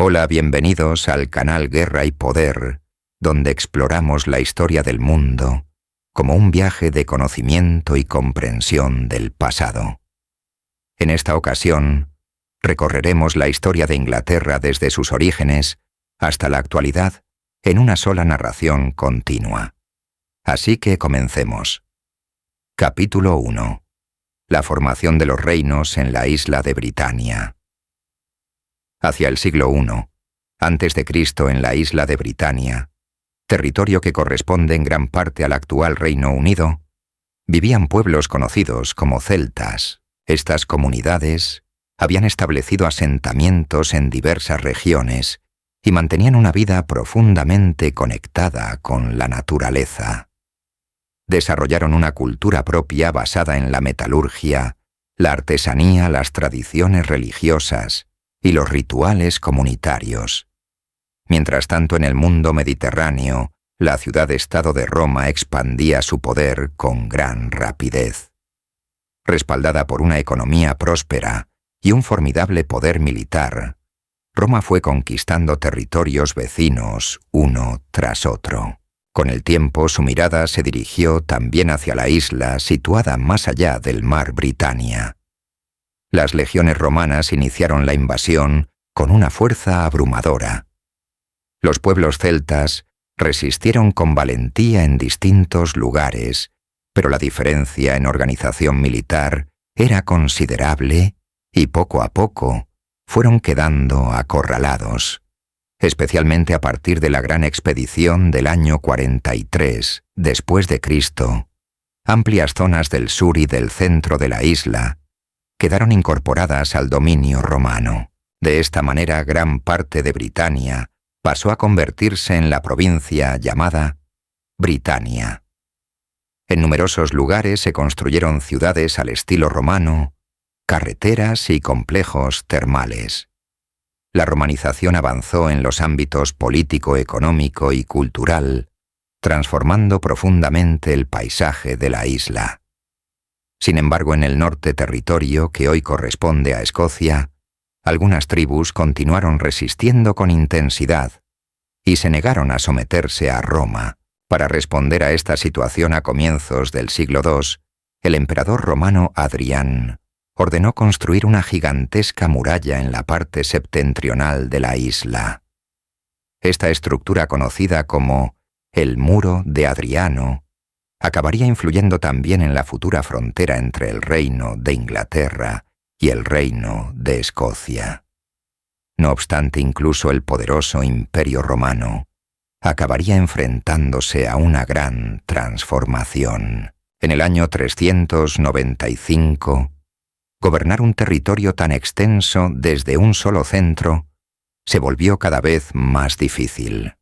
Hola, bienvenidos al canal Guerra y Poder, donde exploramos la historia del mundo como un viaje de conocimiento y comprensión del pasado. En esta ocasión, recorreremos la historia de Inglaterra desde sus orígenes hasta la actualidad en una sola narración continua. Así que comencemos. Capítulo 1. La formación de los reinos en la isla de Britania. Hacia el siglo I, antes de Cristo, en la isla de Britania, territorio que corresponde en gran parte al actual Reino Unido, vivían pueblos conocidos como celtas. Estas comunidades habían establecido asentamientos en diversas regiones y mantenían una vida profundamente conectada con la naturaleza. Desarrollaron una cultura propia basada en la metalurgia, la artesanía, las tradiciones religiosas y los rituales comunitarios. Mientras tanto, en el mundo mediterráneo, la ciudad-estado de Roma expandía su poder con gran rapidez. Respaldada por una economía próspera y un formidable poder militar, Roma fue conquistando territorios vecinos uno tras otro. Con el tiempo, su mirada se dirigió también hacia la isla situada más allá del mar Britania. Las legiones romanas iniciaron la invasión con una fuerza abrumadora. Los pueblos celtas resistieron con valentía en distintos lugares, pero la diferencia en organización militar era considerable y poco a poco fueron quedando acorralados, especialmente a partir de la gran expedición del año 43 después de Cristo. Amplias zonas del sur y del centro de la isla quedaron incorporadas al dominio romano. De esta manera, gran parte de Britania pasó a convertirse en la provincia llamada Britania. En numerosos lugares se construyeron ciudades al estilo romano, carreteras y complejos termales. La romanización avanzó en los ámbitos político, económico y cultural, transformando profundamente el paisaje de la isla. Sin embargo, en el norte, territorio que hoy corresponde a Escocia, algunas tribus continuaron resistiendo con intensidad y se negaron a someterse a Roma. Para responder a esta situación, a comienzos del siglo II, el emperador romano Adrián ordenó construir una gigantesca muralla en la parte septentrional de la isla. Esta estructura, conocida como el Muro de Adriano, acabaría influyendo también en la futura frontera entre el Reino de Inglaterra y el Reino de Escocia. No obstante, incluso el poderoso Imperio Romano acabaría enfrentándose a una gran transformación. En el año 395, gobernar un territorio tan extenso desde un solo centro se volvió cada vez más difícil.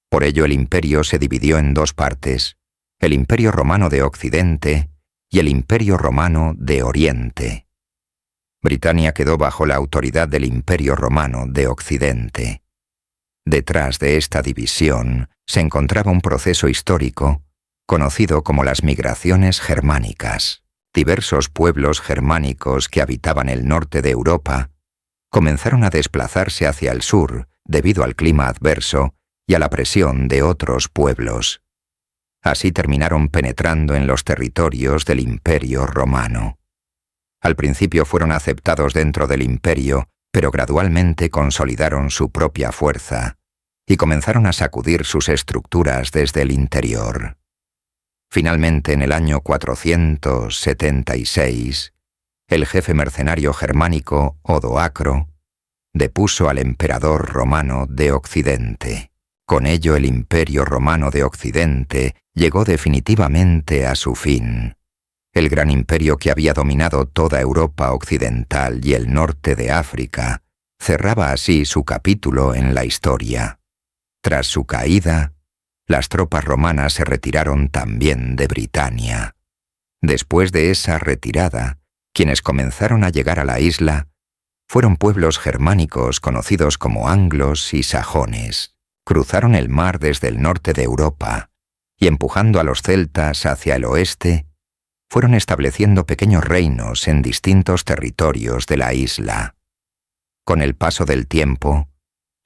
Por ello, el imperio se dividió en dos partes: el Imperio Romano de Occidente y el Imperio Romano de Oriente. Britania quedó bajo la autoridad del Imperio Romano de Occidente. Detrás de esta división se encontraba un proceso histórico conocido como las migraciones germánicas. Diversos pueblos germánicos que habitaban el norte de Europa comenzaron a desplazarse hacia el sur debido al clima adverso y a la presión de otros pueblos. Así terminaron penetrando en los territorios del Imperio Romano. Al principio fueron aceptados dentro del imperio, pero gradualmente consolidaron su propia fuerza y comenzaron a sacudir sus estructuras desde el interior. Finalmente, en el año 476, el jefe mercenario germánico Odoacro depuso al emperador romano de Occidente. Con ello, el Imperio Romano de Occidente llegó definitivamente a su fin. El gran imperio que había dominado toda Europa occidental y el norte de África cerraba así su capítulo en la historia. Tras su caída, las tropas romanas se retiraron también de Britania. Después de esa retirada, quienes comenzaron a llegar a la isla fueron pueblos germánicos conocidos como anglos y sajones. Cruzaron el mar desde el norte de Europa y, empujando a los celtas hacia el oeste, fueron estableciendo pequeños reinos en distintos territorios de la isla. Con el paso del tiempo,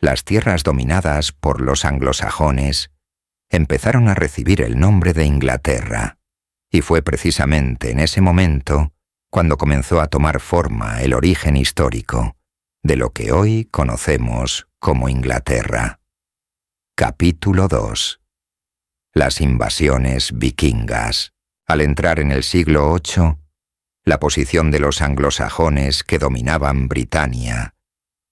las tierras dominadas por los anglosajones empezaron a recibir el nombre de Inglaterra, y fue precisamente en ese momento cuando comenzó a tomar forma el origen histórico de lo que hoy conocemos como Inglaterra. Capítulo 2. Las invasiones vikingas. Al entrar en el siglo VIII, la posición de los anglosajones que dominaban Britania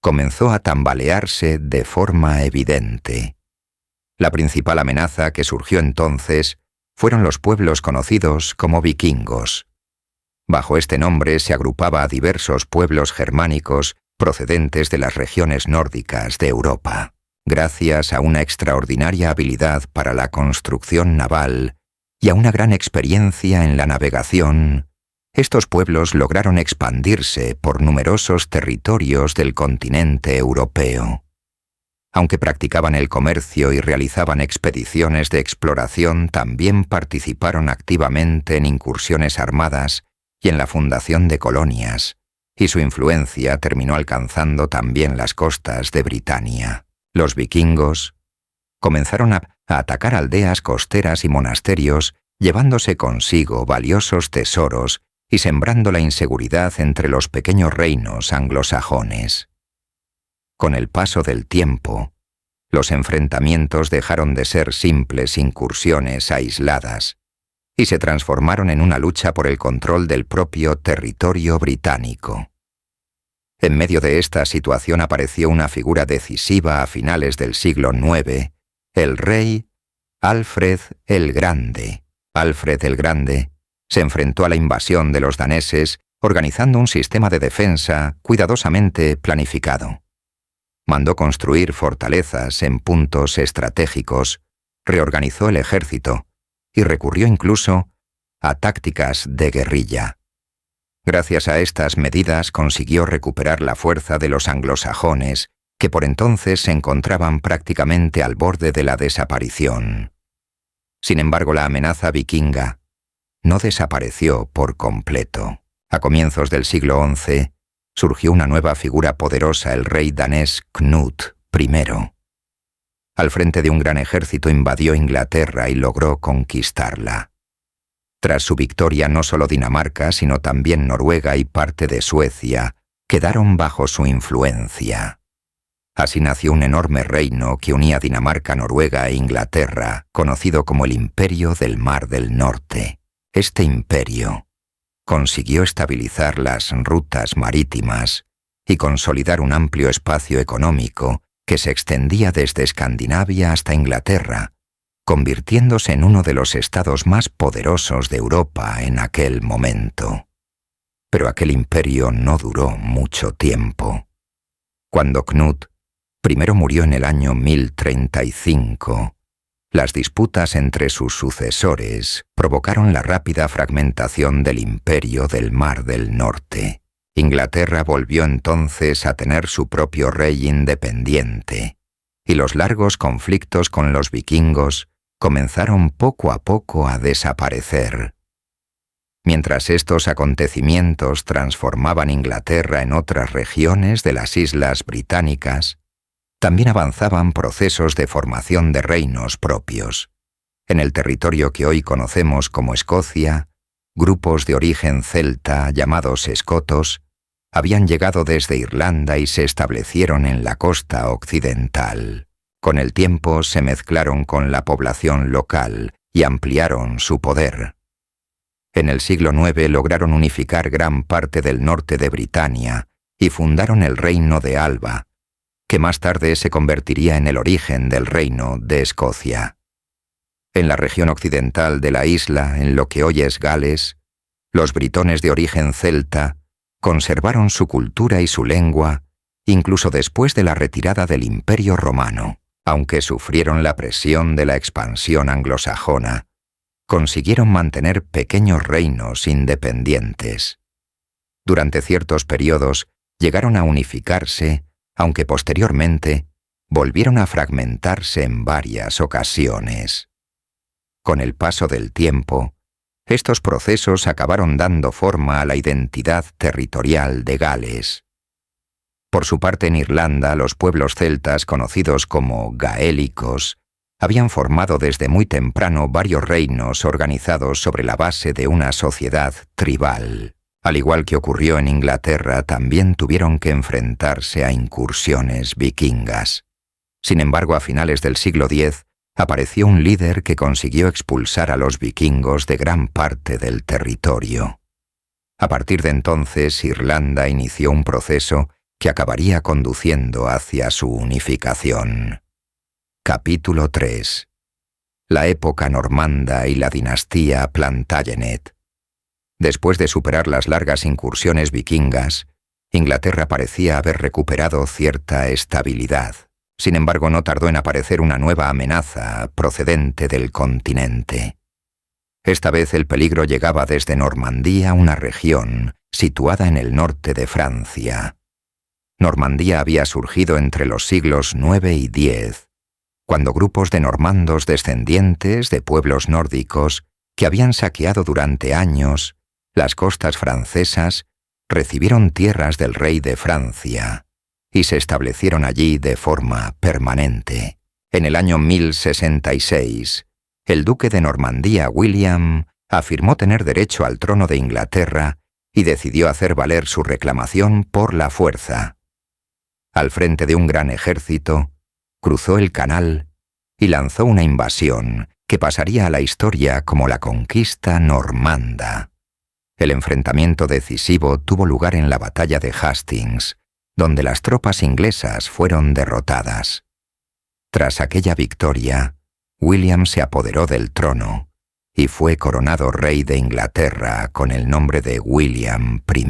comenzó a tambalearse de forma evidente. La principal amenaza que surgió entonces fueron los pueblos conocidos como vikingos. Bajo este nombre se agrupaba a diversos pueblos germánicos procedentes de las regiones nórdicas de Europa. Gracias a una extraordinaria habilidad para la construcción naval y a una gran experiencia en la navegación, estos pueblos lograron expandirse por numerosos territorios del continente europeo. Aunque practicaban el comercio y realizaban expediciones de exploración, también participaron activamente en incursiones armadas y en la fundación de colonias, y su influencia terminó alcanzando también las costas de Britania. Los vikingos comenzaron a atacar aldeas costeras y monasterios, llevándose consigo valiosos tesoros y sembrando la inseguridad entre los pequeños reinos anglosajones. Con el paso del tiempo, los enfrentamientos dejaron de ser simples incursiones aisladas y se transformaron en una lucha por el control del propio territorio británico. En medio de esta situación apareció una figura decisiva a finales del siglo IX, el rey Alfred el Grande. Alfred el Grande se enfrentó a la invasión de los daneses organizando un sistema de defensa cuidadosamente planificado. Mandó construir fortalezas en puntos estratégicos, reorganizó el ejército y recurrió incluso a tácticas de guerrilla. Gracias a estas medidas consiguió recuperar la fuerza de los anglosajones, que por entonces se encontraban prácticamente al borde de la desaparición. Sin embargo, la amenaza vikinga no desapareció por completo. A comienzos del siglo XI, surgió una nueva figura poderosa, el rey danés Knut I. Al frente de un gran ejército invadió Inglaterra y logró conquistarla. Tras su victoria, no solo Dinamarca, sino también Noruega y parte de Suecia quedaron bajo su influencia. Así nació un enorme reino que unía Dinamarca, Noruega e Inglaterra, conocido como el Imperio del Mar del Norte. Este imperio consiguió estabilizar las rutas marítimas y consolidar un amplio espacio económico que se extendía desde Escandinavia hasta Inglaterra, convirtiéndose en uno de los estados más poderosos de Europa en aquel momento. Pero aquel imperio no duró mucho tiempo. Cuando Knut primero murió en el año 1035, las disputas entre sus sucesores provocaron la rápida fragmentación del Imperio del Mar del Norte. Inglaterra volvió entonces a tener su propio rey independiente, y los largos conflictos con los vikingos comenzaron poco a poco a desaparecer. Mientras estos acontecimientos transformaban Inglaterra en otras regiones de las islas británicas, también avanzaban procesos de formación de reinos propios. En el territorio que hoy conocemos como Escocia, grupos de origen celta llamados escotos habían llegado desde Irlanda y se establecieron en la costa occidental. Con el tiempo se mezclaron con la población local y ampliaron su poder. En el siglo IX lograron unificar gran parte del norte de Britania y fundaron el reino de Alba, que más tarde se convertiría en el origen del reino de Escocia. En la región occidental de la isla, en lo que hoy es Gales, los britones de origen celta conservaron su cultura y su lengua incluso después de la retirada del Imperio Romano. Aunque sufrieron la presión de la expansión anglosajona, consiguieron mantener pequeños reinos independientes. Durante ciertos periodos llegaron a unificarse, aunque posteriormente volvieron a fragmentarse en varias ocasiones. Con el paso del tiempo, estos procesos acabaron dando forma a la identidad territorial de Gales. Por su parte, en Irlanda, los pueblos celtas, conocidos como gaélicos, habían formado desde muy temprano varios reinos organizados sobre la base de una sociedad tribal. Al igual que ocurrió en Inglaterra, también tuvieron que enfrentarse a incursiones vikingas. Sin embargo, a finales del siglo X, apareció un líder que consiguió expulsar a los vikingos de gran parte del territorio. A partir de entonces, Irlanda inició un proceso que acabaría conduciendo hacia su unificación. Capítulo 3. La época normanda y la dinastía Plantagenet. Después de superar las largas incursiones vikingas, Inglaterra parecía haber recuperado cierta estabilidad. Sin embargo, no tardó en aparecer una nueva amenaza procedente del continente. Esta vez el peligro llegaba desde Normandía, una región situada en el norte de Francia. Normandía había surgido entre los siglos IX y X, cuando grupos de normandos descendientes de pueblos nórdicos que habían saqueado durante años las costas francesas recibieron tierras del rey de Francia y se establecieron allí de forma permanente. En el año 1066, el duque de Normandía, William, afirmó tener derecho al trono de Inglaterra y decidió hacer valer su reclamación por la fuerza. Al frente de un gran ejército, cruzó el canal y lanzó una invasión que pasaría a la historia como la conquista normanda. El enfrentamiento decisivo tuvo lugar en la batalla de Hastings, donde las tropas inglesas fueron derrotadas. Tras aquella victoria, William se apoderó del trono y fue coronado rey de Inglaterra con el nombre de William I.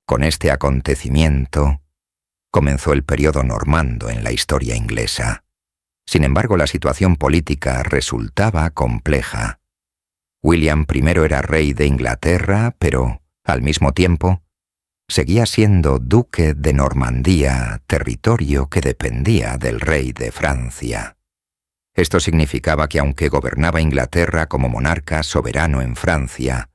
Con este acontecimiento, comenzó el periodo normando en la historia inglesa. Sin embargo, la situación política resultaba compleja. William I era rey de Inglaterra, pero, al mismo tiempo, seguía siendo duque de Normandía, territorio que dependía del rey de Francia. Esto significaba que aunque gobernaba Inglaterra como monarca soberano en Francia,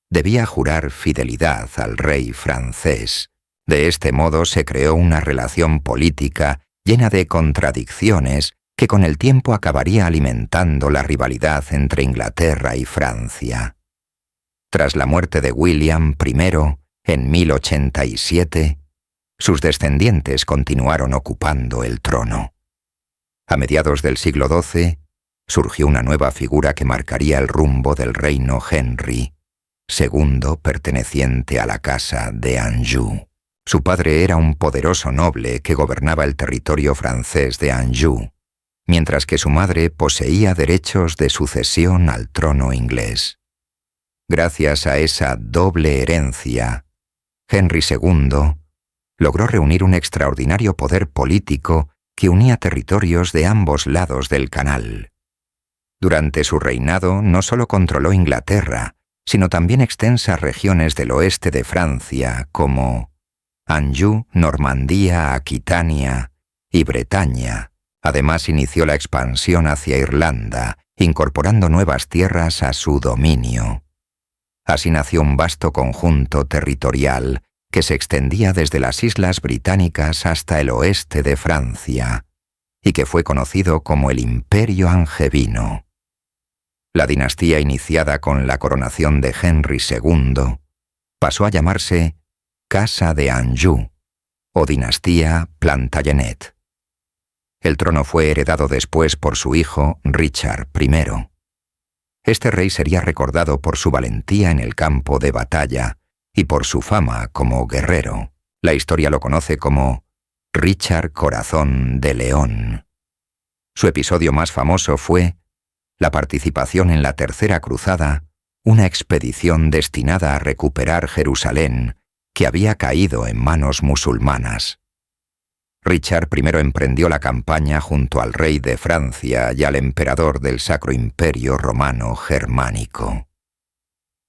debía jurar fidelidad al rey francés. De este modo se creó una relación política llena de contradicciones que con el tiempo acabaría alimentando la rivalidad entre Inglaterra y Francia. Tras la muerte de William I, en 1087, sus descendientes continuaron ocupando el trono. A mediados del siglo XII, surgió una nueva figura que marcaría el rumbo del reino Henry, segundo perteneciente a la casa de Anjou. Su padre era un poderoso noble que gobernaba el territorio francés de Anjou, mientras que su madre poseía derechos de sucesión al trono inglés. Gracias a esa doble herencia, Henry II logró reunir un extraordinario poder político que unía territorios de ambos lados del canal. Durante su reinado no solo controló Inglaterra, sino también extensas regiones del oeste de Francia como Anjou, Normandía, Aquitania y Bretaña. Además, inició la expansión hacia Irlanda, incorporando nuevas tierras a su dominio. Así nació un vasto conjunto territorial que se extendía desde las Islas Británicas hasta el oeste de Francia, y que fue conocido como el Imperio Angevino. La dinastía iniciada con la coronación de Henry II pasó a llamarse Casa de Anjou o dinastía Plantagenet. El trono fue heredado después por su hijo Richard I. Este rey sería recordado por su valentía en el campo de batalla y por su fama como guerrero. La historia lo conoce como Richard Corazón de León. Su episodio más famoso fue la participación en la Tercera Cruzada, una expedición destinada a recuperar Jerusalén que había caído en manos musulmanas. Richard I emprendió la campaña junto al rey de Francia y al emperador del Sacro Imperio Romano Germánico.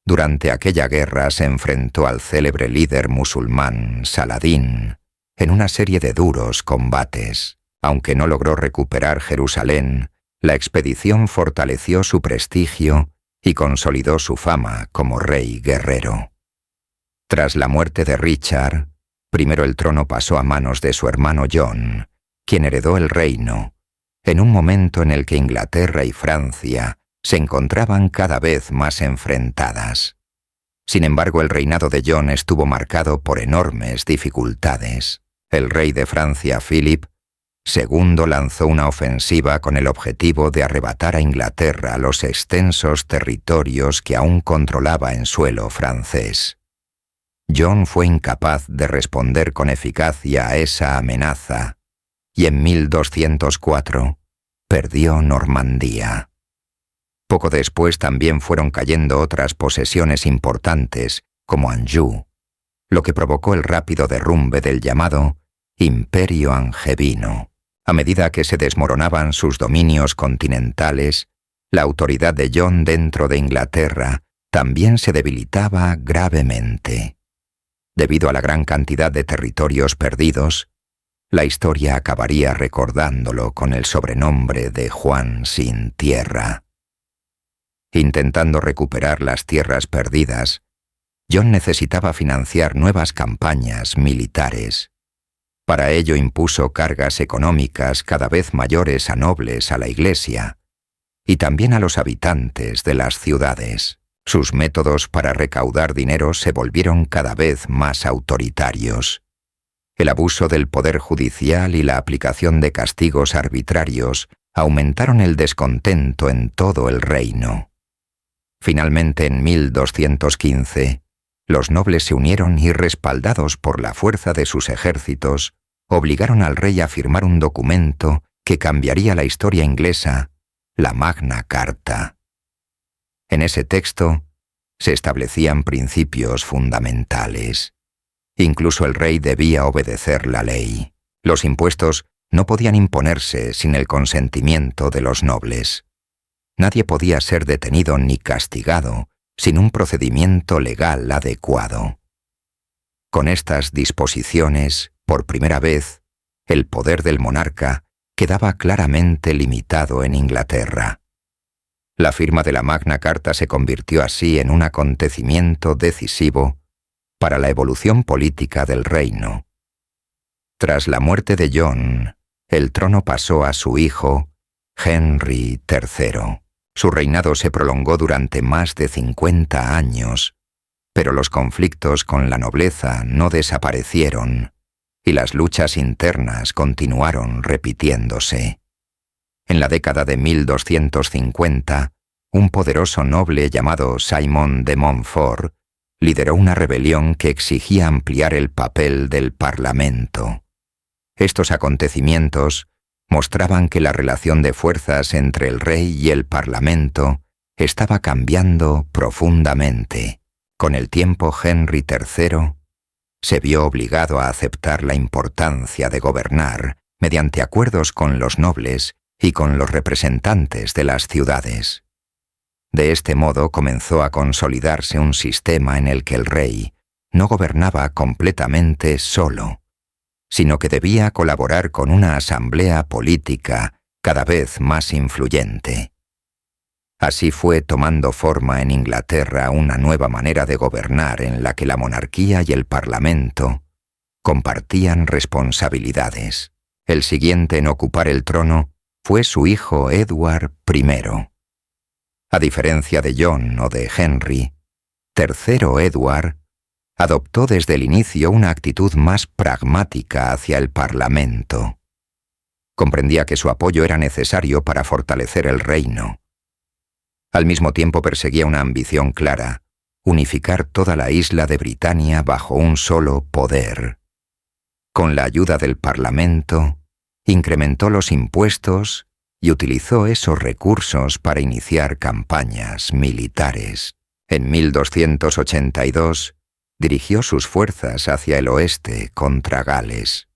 Durante aquella guerra se enfrentó al célebre líder musulmán Saladín en una serie de duros combates. Aunque no logró recuperar Jerusalén, la expedición fortaleció su prestigio y consolidó su fama como rey guerrero. Tras la muerte de Richard, Primero el trono pasó a manos de su hermano John, quien heredó el reino, en un momento en el que Inglaterra y Francia se encontraban cada vez más enfrentadas. Sin embargo, el reinado de John estuvo marcado por enormes dificultades. El rey de Francia, Philip II, lanzó una ofensiva con el objetivo de arrebatar a Inglaterra los extensos territorios que aún controlaba en suelo francés. John fue incapaz de responder con eficacia a esa amenaza y en 1204 perdió Normandía. Poco después también fueron cayendo otras posesiones importantes, como Anjou, lo que provocó el rápido derrumbe del llamado Imperio Angevino. A medida que se desmoronaban sus dominios continentales, la autoridad de John dentro de Inglaterra también se debilitaba gravemente. Debido a la gran cantidad de territorios perdidos, la historia acabaría recordándolo con el sobrenombre de Juan sin tierra. Intentando recuperar las tierras perdidas, John necesitaba financiar nuevas campañas militares. Para ello impuso cargas económicas cada vez mayores a nobles a la Iglesia y también a los habitantes de las ciudades. Sus métodos para recaudar dinero se volvieron cada vez más autoritarios. El abuso del poder judicial y la aplicación de castigos arbitrarios aumentaron el descontento en todo el reino. Finalmente, en 1215, los nobles se unieron y, respaldados por la fuerza de sus ejércitos, obligaron al rey a firmar un documento que cambiaría la historia inglesa, la Magna Carta. En ese texto se establecían principios fundamentales. Incluso el rey debía obedecer la ley. Los impuestos no podían imponerse sin el consentimiento de los nobles. Nadie podía ser detenido ni castigado sin un procedimiento legal adecuado. Con estas disposiciones, por primera vez, el poder del monarca quedaba claramente limitado en Inglaterra. La firma de la Magna Carta se convirtió así en un acontecimiento decisivo para la evolución política del reino. Tras la muerte de John, el trono pasó a su hijo, Henry III. Su reinado se prolongó durante más de 50 años, pero los conflictos con la nobleza no desaparecieron y las luchas internas continuaron repitiéndose. En la década de 1250, un poderoso noble llamado Simon de Montfort lideró una rebelión que exigía ampliar el papel del Parlamento. Estos acontecimientos mostraban que la relación de fuerzas entre el rey y el Parlamento estaba cambiando profundamente. Con el tiempo, Henry III se vio obligado a aceptar la importancia de gobernar mediante acuerdos con los nobles y con los representantes de las ciudades. De este modo comenzó a consolidarse un sistema en el que el rey no gobernaba completamente solo, sino que debía colaborar con una asamblea política cada vez más influyente. Así fue tomando forma en Inglaterra una nueva manera de gobernar en la que la monarquía y el Parlamento compartían responsabilidades. El siguiente en ocupar el trono fue su hijo Edward I. A diferencia de John o de Henry, III Edward adoptó desde el inicio una actitud más pragmática hacia el Parlamento. Comprendía que su apoyo era necesario para fortalecer el reino. Al mismo tiempo perseguía una ambición clara: unificar toda la isla de Britania bajo un solo poder. Con la ayuda del Parlamento, incrementó los impuestos y utilizó esos recursos para iniciar campañas militares. En 1282, dirigió sus fuerzas hacia el oeste contra Gales.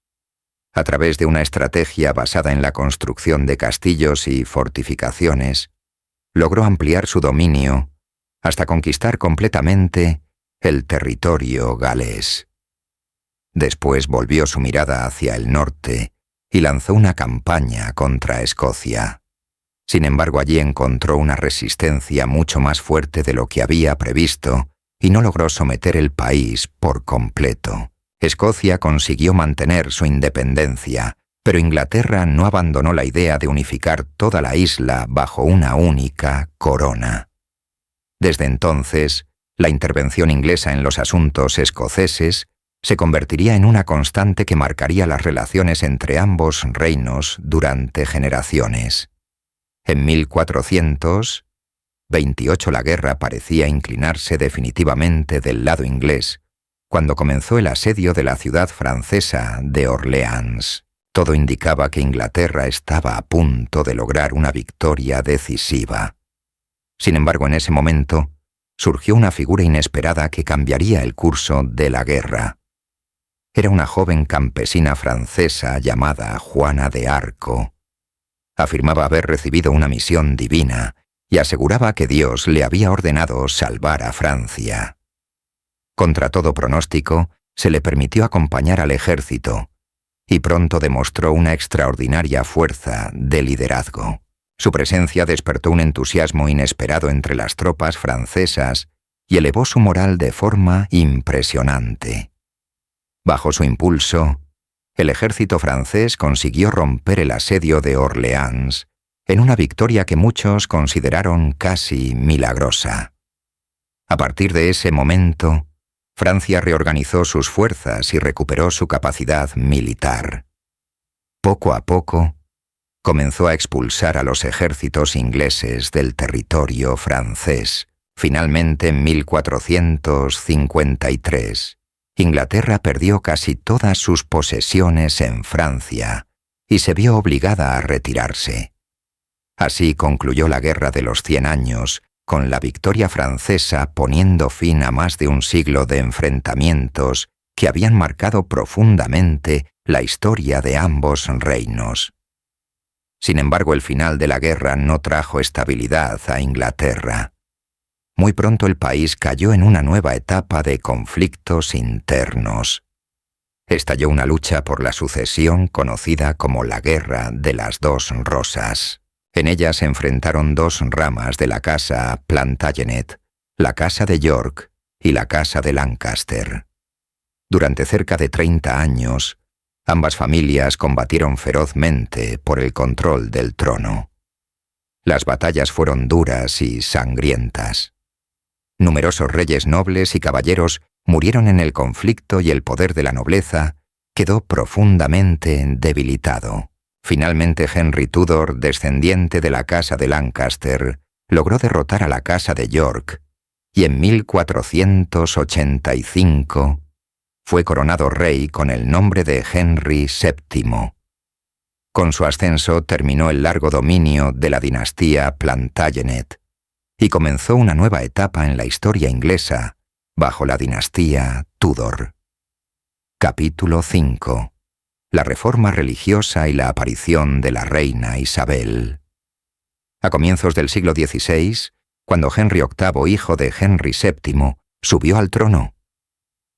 A través de una estrategia basada en la construcción de castillos y fortificaciones, logró ampliar su dominio hasta conquistar completamente el territorio galés. Después volvió su mirada hacia el norte y lanzó una campaña contra Escocia. Sin embargo, allí encontró una resistencia mucho más fuerte de lo que había previsto y no logró someter el país por completo. Escocia consiguió mantener su independencia, pero Inglaterra no abandonó la idea de unificar toda la isla bajo una única corona. Desde entonces, la intervención inglesa en los asuntos escoceses se convertiría en una constante que marcaría las relaciones entre ambos reinos durante generaciones. En 1428 la guerra parecía inclinarse definitivamente del lado inglés, cuando comenzó el asedio de la ciudad francesa de Orleans. Todo indicaba que Inglaterra estaba a punto de lograr una victoria decisiva. Sin embargo, en ese momento, surgió una figura inesperada que cambiaría el curso de la guerra. Era una joven campesina francesa llamada Juana de Arco. Afirmaba haber recibido una misión divina y aseguraba que Dios le había ordenado salvar a Francia. Contra todo pronóstico, se le permitió acompañar al ejército, y pronto demostró una extraordinaria fuerza de liderazgo. Su presencia despertó un entusiasmo inesperado entre las tropas francesas y elevó su moral de forma impresionante. Bajo su impulso, el ejército francés consiguió romper el asedio de Orleans en una victoria que muchos consideraron casi milagrosa. A partir de ese momento, Francia reorganizó sus fuerzas y recuperó su capacidad militar. Poco a poco, comenzó a expulsar a los ejércitos ingleses del territorio francés. Finalmente, en 1453, Inglaterra perdió casi todas sus posesiones en Francia y se vio obligada a retirarse. Así concluyó la Guerra de los 100 años, con la victoria francesa poniendo fin a más de un siglo de enfrentamientos que habían marcado profundamente la historia de ambos reinos. Sin embargo, el final de la guerra no trajo estabilidad a Inglaterra. Muy pronto el país cayó en una nueva etapa de conflictos internos. Estalló una lucha por la sucesión conocida como la Guerra de las Dos Rosas. En ella se enfrentaron dos ramas de la casa Plantagenet, la casa de York y la casa de Lancaster. Durante cerca de 30 años, ambas familias combatieron ferozmente por el control del trono. Las batallas fueron duras y sangrientas. Numerosos reyes nobles y caballeros murieron en el conflicto y el poder de la nobleza quedó profundamente debilitado. Finalmente Henry Tudor, descendiente de la casa de Lancaster, logró derrotar a la casa de York y en 1485 fue coronado rey con el nombre de Henry VII. Con su ascenso terminó el largo dominio de la dinastía Plantagenet y comenzó una nueva etapa en la historia inglesa bajo la dinastía Tudor. Capítulo 5. La reforma religiosa y la aparición de la reina Isabel. A comienzos del siglo XVI, cuando Henry VIII, hijo de Henry VII, subió al trono,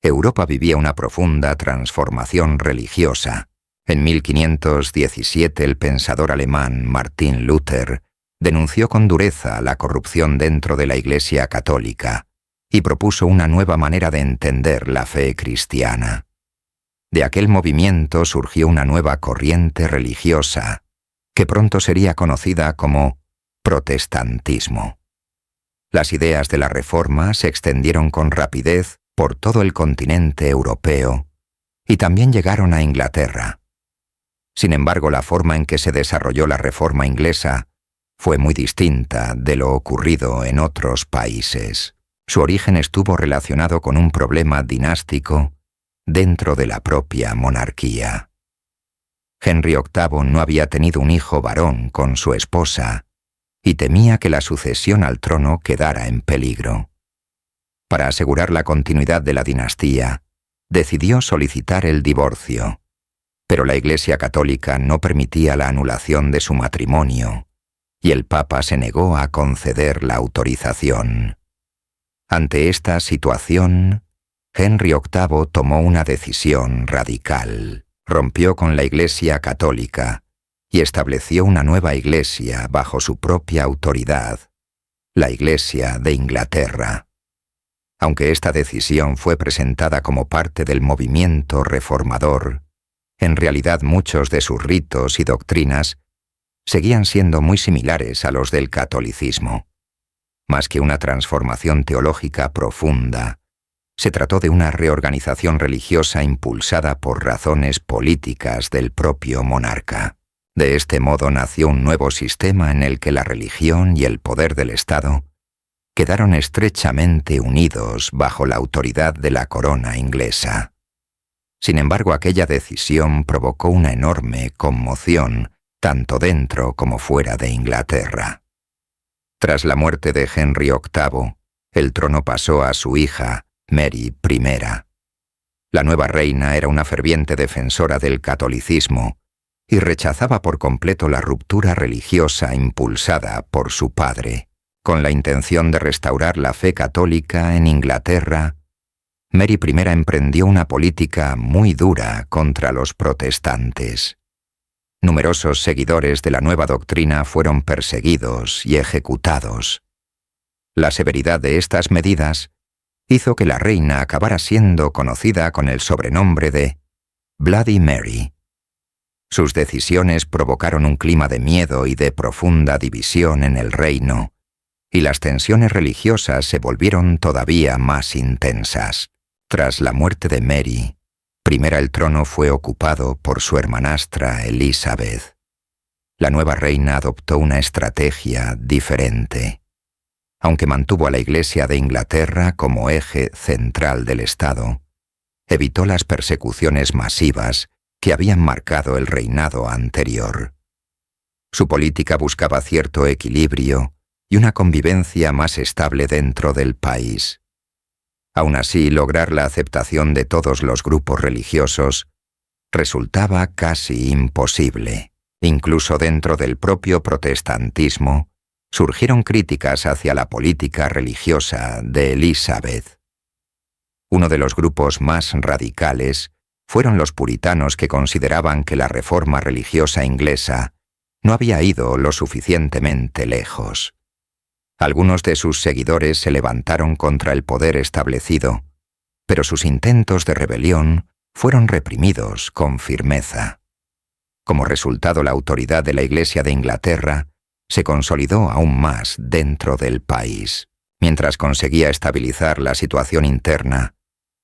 Europa vivía una profunda transformación religiosa. En 1517 el pensador alemán Martin Luther denunció con dureza la corrupción dentro de la Iglesia católica y propuso una nueva manera de entender la fe cristiana. De aquel movimiento surgió una nueva corriente religiosa, que pronto sería conocida como protestantismo. Las ideas de la Reforma se extendieron con rapidez por todo el continente europeo y también llegaron a Inglaterra. Sin embargo, la forma en que se desarrolló la Reforma inglesa fue muy distinta de lo ocurrido en otros países. Su origen estuvo relacionado con un problema dinástico dentro de la propia monarquía. Henry VIII no había tenido un hijo varón con su esposa y temía que la sucesión al trono quedara en peligro. Para asegurar la continuidad de la dinastía, decidió solicitar el divorcio, pero la Iglesia católica no permitía la anulación de su matrimonio y el Papa se negó a conceder la autorización. Ante esta situación, Henry VIII tomó una decisión radical. Rompió con la Iglesia católica y estableció una nueva iglesia bajo su propia autoridad, la Iglesia de Inglaterra. Aunque esta decisión fue presentada como parte del movimiento reformador, en realidad muchos de sus ritos y doctrinas seguían siendo muy similares a los del catolicismo. Más que una transformación teológica profunda, se trató de una reorganización religiosa impulsada por razones políticas del propio monarca. De este modo nació un nuevo sistema en el que la religión y el poder del Estado quedaron estrechamente unidos bajo la autoridad de la corona inglesa. Sin embargo, aquella decisión provocó una enorme conmoción tanto dentro como fuera de Inglaterra. Tras la muerte de Henry VIII, el trono pasó a su hija, Mary I. La nueva reina era una ferviente defensora del catolicismo y rechazaba por completo la ruptura religiosa impulsada por su padre. Con la intención de restaurar la fe católica en Inglaterra, Mary I emprendió una política muy dura contra los protestantes. Numerosos seguidores de la nueva doctrina fueron perseguidos y ejecutados. La severidad de estas medidas hizo que la reina acabara siendo conocida con el sobrenombre de Bloody Mary. Sus decisiones provocaron un clima de miedo y de profunda división en el reino, y las tensiones religiosas se volvieron todavía más intensas. Tras la muerte de Mary, primera el trono fue ocupado por su hermanastra Elizabeth. La nueva reina adoptó una estrategia diferente. Aunque mantuvo a la Iglesia de Inglaterra como eje central del Estado, evitó las persecuciones masivas que habían marcado el reinado anterior. Su política buscaba cierto equilibrio y una convivencia más estable dentro del país. Aún así, lograr la aceptación de todos los grupos religiosos resultaba casi imposible. Incluso dentro del propio protestantismo, surgieron críticas hacia la política religiosa de Elizabeth. Uno de los grupos más radicales fueron los puritanos, que consideraban que la reforma religiosa inglesa no había ido lo suficientemente lejos. Algunos de sus seguidores se levantaron contra el poder establecido, pero sus intentos de rebelión fueron reprimidos con firmeza. Como resultado, la autoridad de la Iglesia de Inglaterra se consolidó aún más dentro del país. Mientras conseguía estabilizar la situación interna,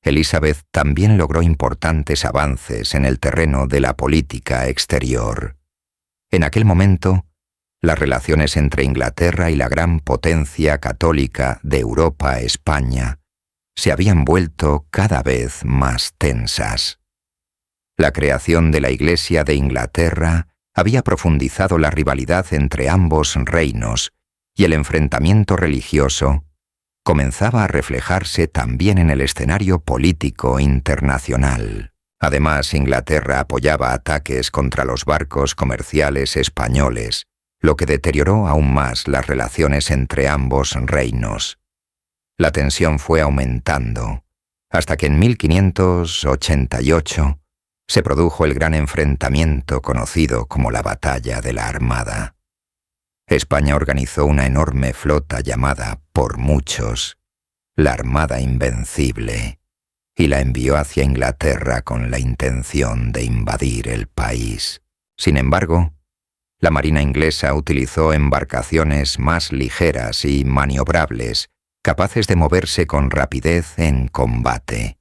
Elizabeth también logró importantes avances en el terreno de la política exterior. En aquel momento, las relaciones entre Inglaterra y la gran potencia católica de Europa, España, se habían vuelto cada vez más tensas. La creación de la Iglesia de Inglaterra había profundizado la rivalidad entre ambos reinos, y el enfrentamiento religioso comenzaba a reflejarse también en el escenario político internacional. Además, Inglaterra apoyaba ataques contra los barcos comerciales españoles, lo que deterioró aún más las relaciones entre ambos reinos. La tensión fue aumentando, hasta que en 1588 se produjo el gran enfrentamiento conocido como la Batalla de la Armada. España organizó una enorme flota llamada, por muchos, la Armada Invencible, y la envió hacia Inglaterra con la intención de invadir el país. Sin embargo, la Marina inglesa utilizó embarcaciones más ligeras y maniobrables, capaces de moverse con rapidez en combate.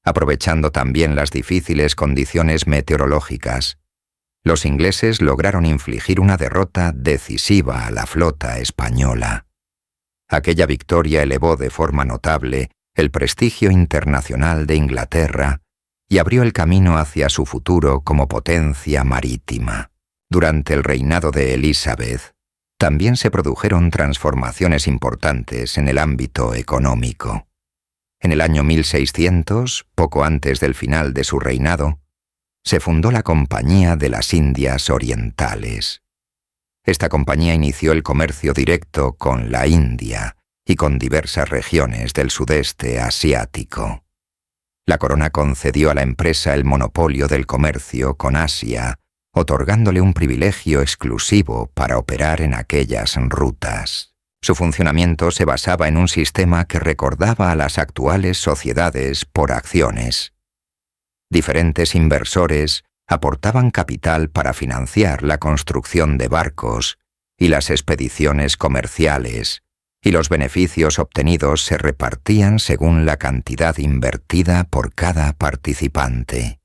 Aprovechando también las difíciles condiciones meteorológicas, los ingleses lograron infligir una derrota decisiva a la flota española. Aquella victoria elevó de forma notable el prestigio internacional de Inglaterra y abrió el camino hacia su futuro como potencia marítima. Durante el reinado de Elizabeth, también se produjeron transformaciones importantes en el ámbito económico. En el año 1600, poco antes del final de su reinado, se fundó la Compañía de las Indias Orientales. Esta compañía inició el comercio directo con la India y con diversas regiones del sudeste asiático. La corona concedió a la empresa el monopolio del comercio con Asia, otorgándole un privilegio exclusivo para operar en aquellas rutas. Su funcionamiento se basaba en un sistema que recordaba a las actuales sociedades por acciones. Diferentes inversores aportaban capital para financiar la construcción de barcos y las expediciones comerciales, y los beneficios obtenidos se repartían según la cantidad invertida por cada participante.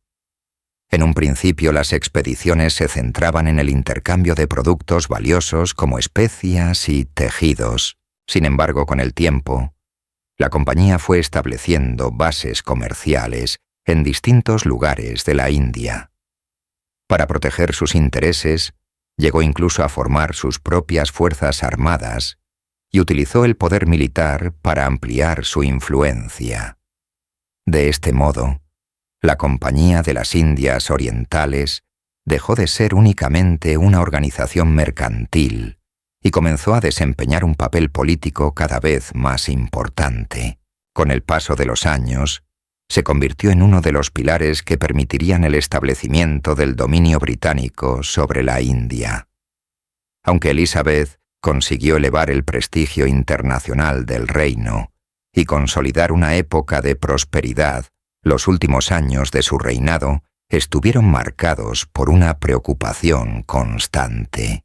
En un principio las expediciones se centraban en el intercambio de productos valiosos como especias y tejidos. Sin embargo, con el tiempo, la compañía fue estableciendo bases comerciales en distintos lugares de la India. Para proteger sus intereses, llegó incluso a formar sus propias fuerzas armadas y utilizó el poder militar para ampliar su influencia. De este modo, la Compañía de las Indias Orientales dejó de ser únicamente una organización mercantil y comenzó a desempeñar un papel político cada vez más importante. Con el paso de los años, se convirtió en uno de los pilares que permitirían el establecimiento del dominio británico sobre la India. Aunque Elizabeth consiguió elevar el prestigio internacional del reino y consolidar una época de prosperidad, los últimos años de su reinado estuvieron marcados por una preocupación constante.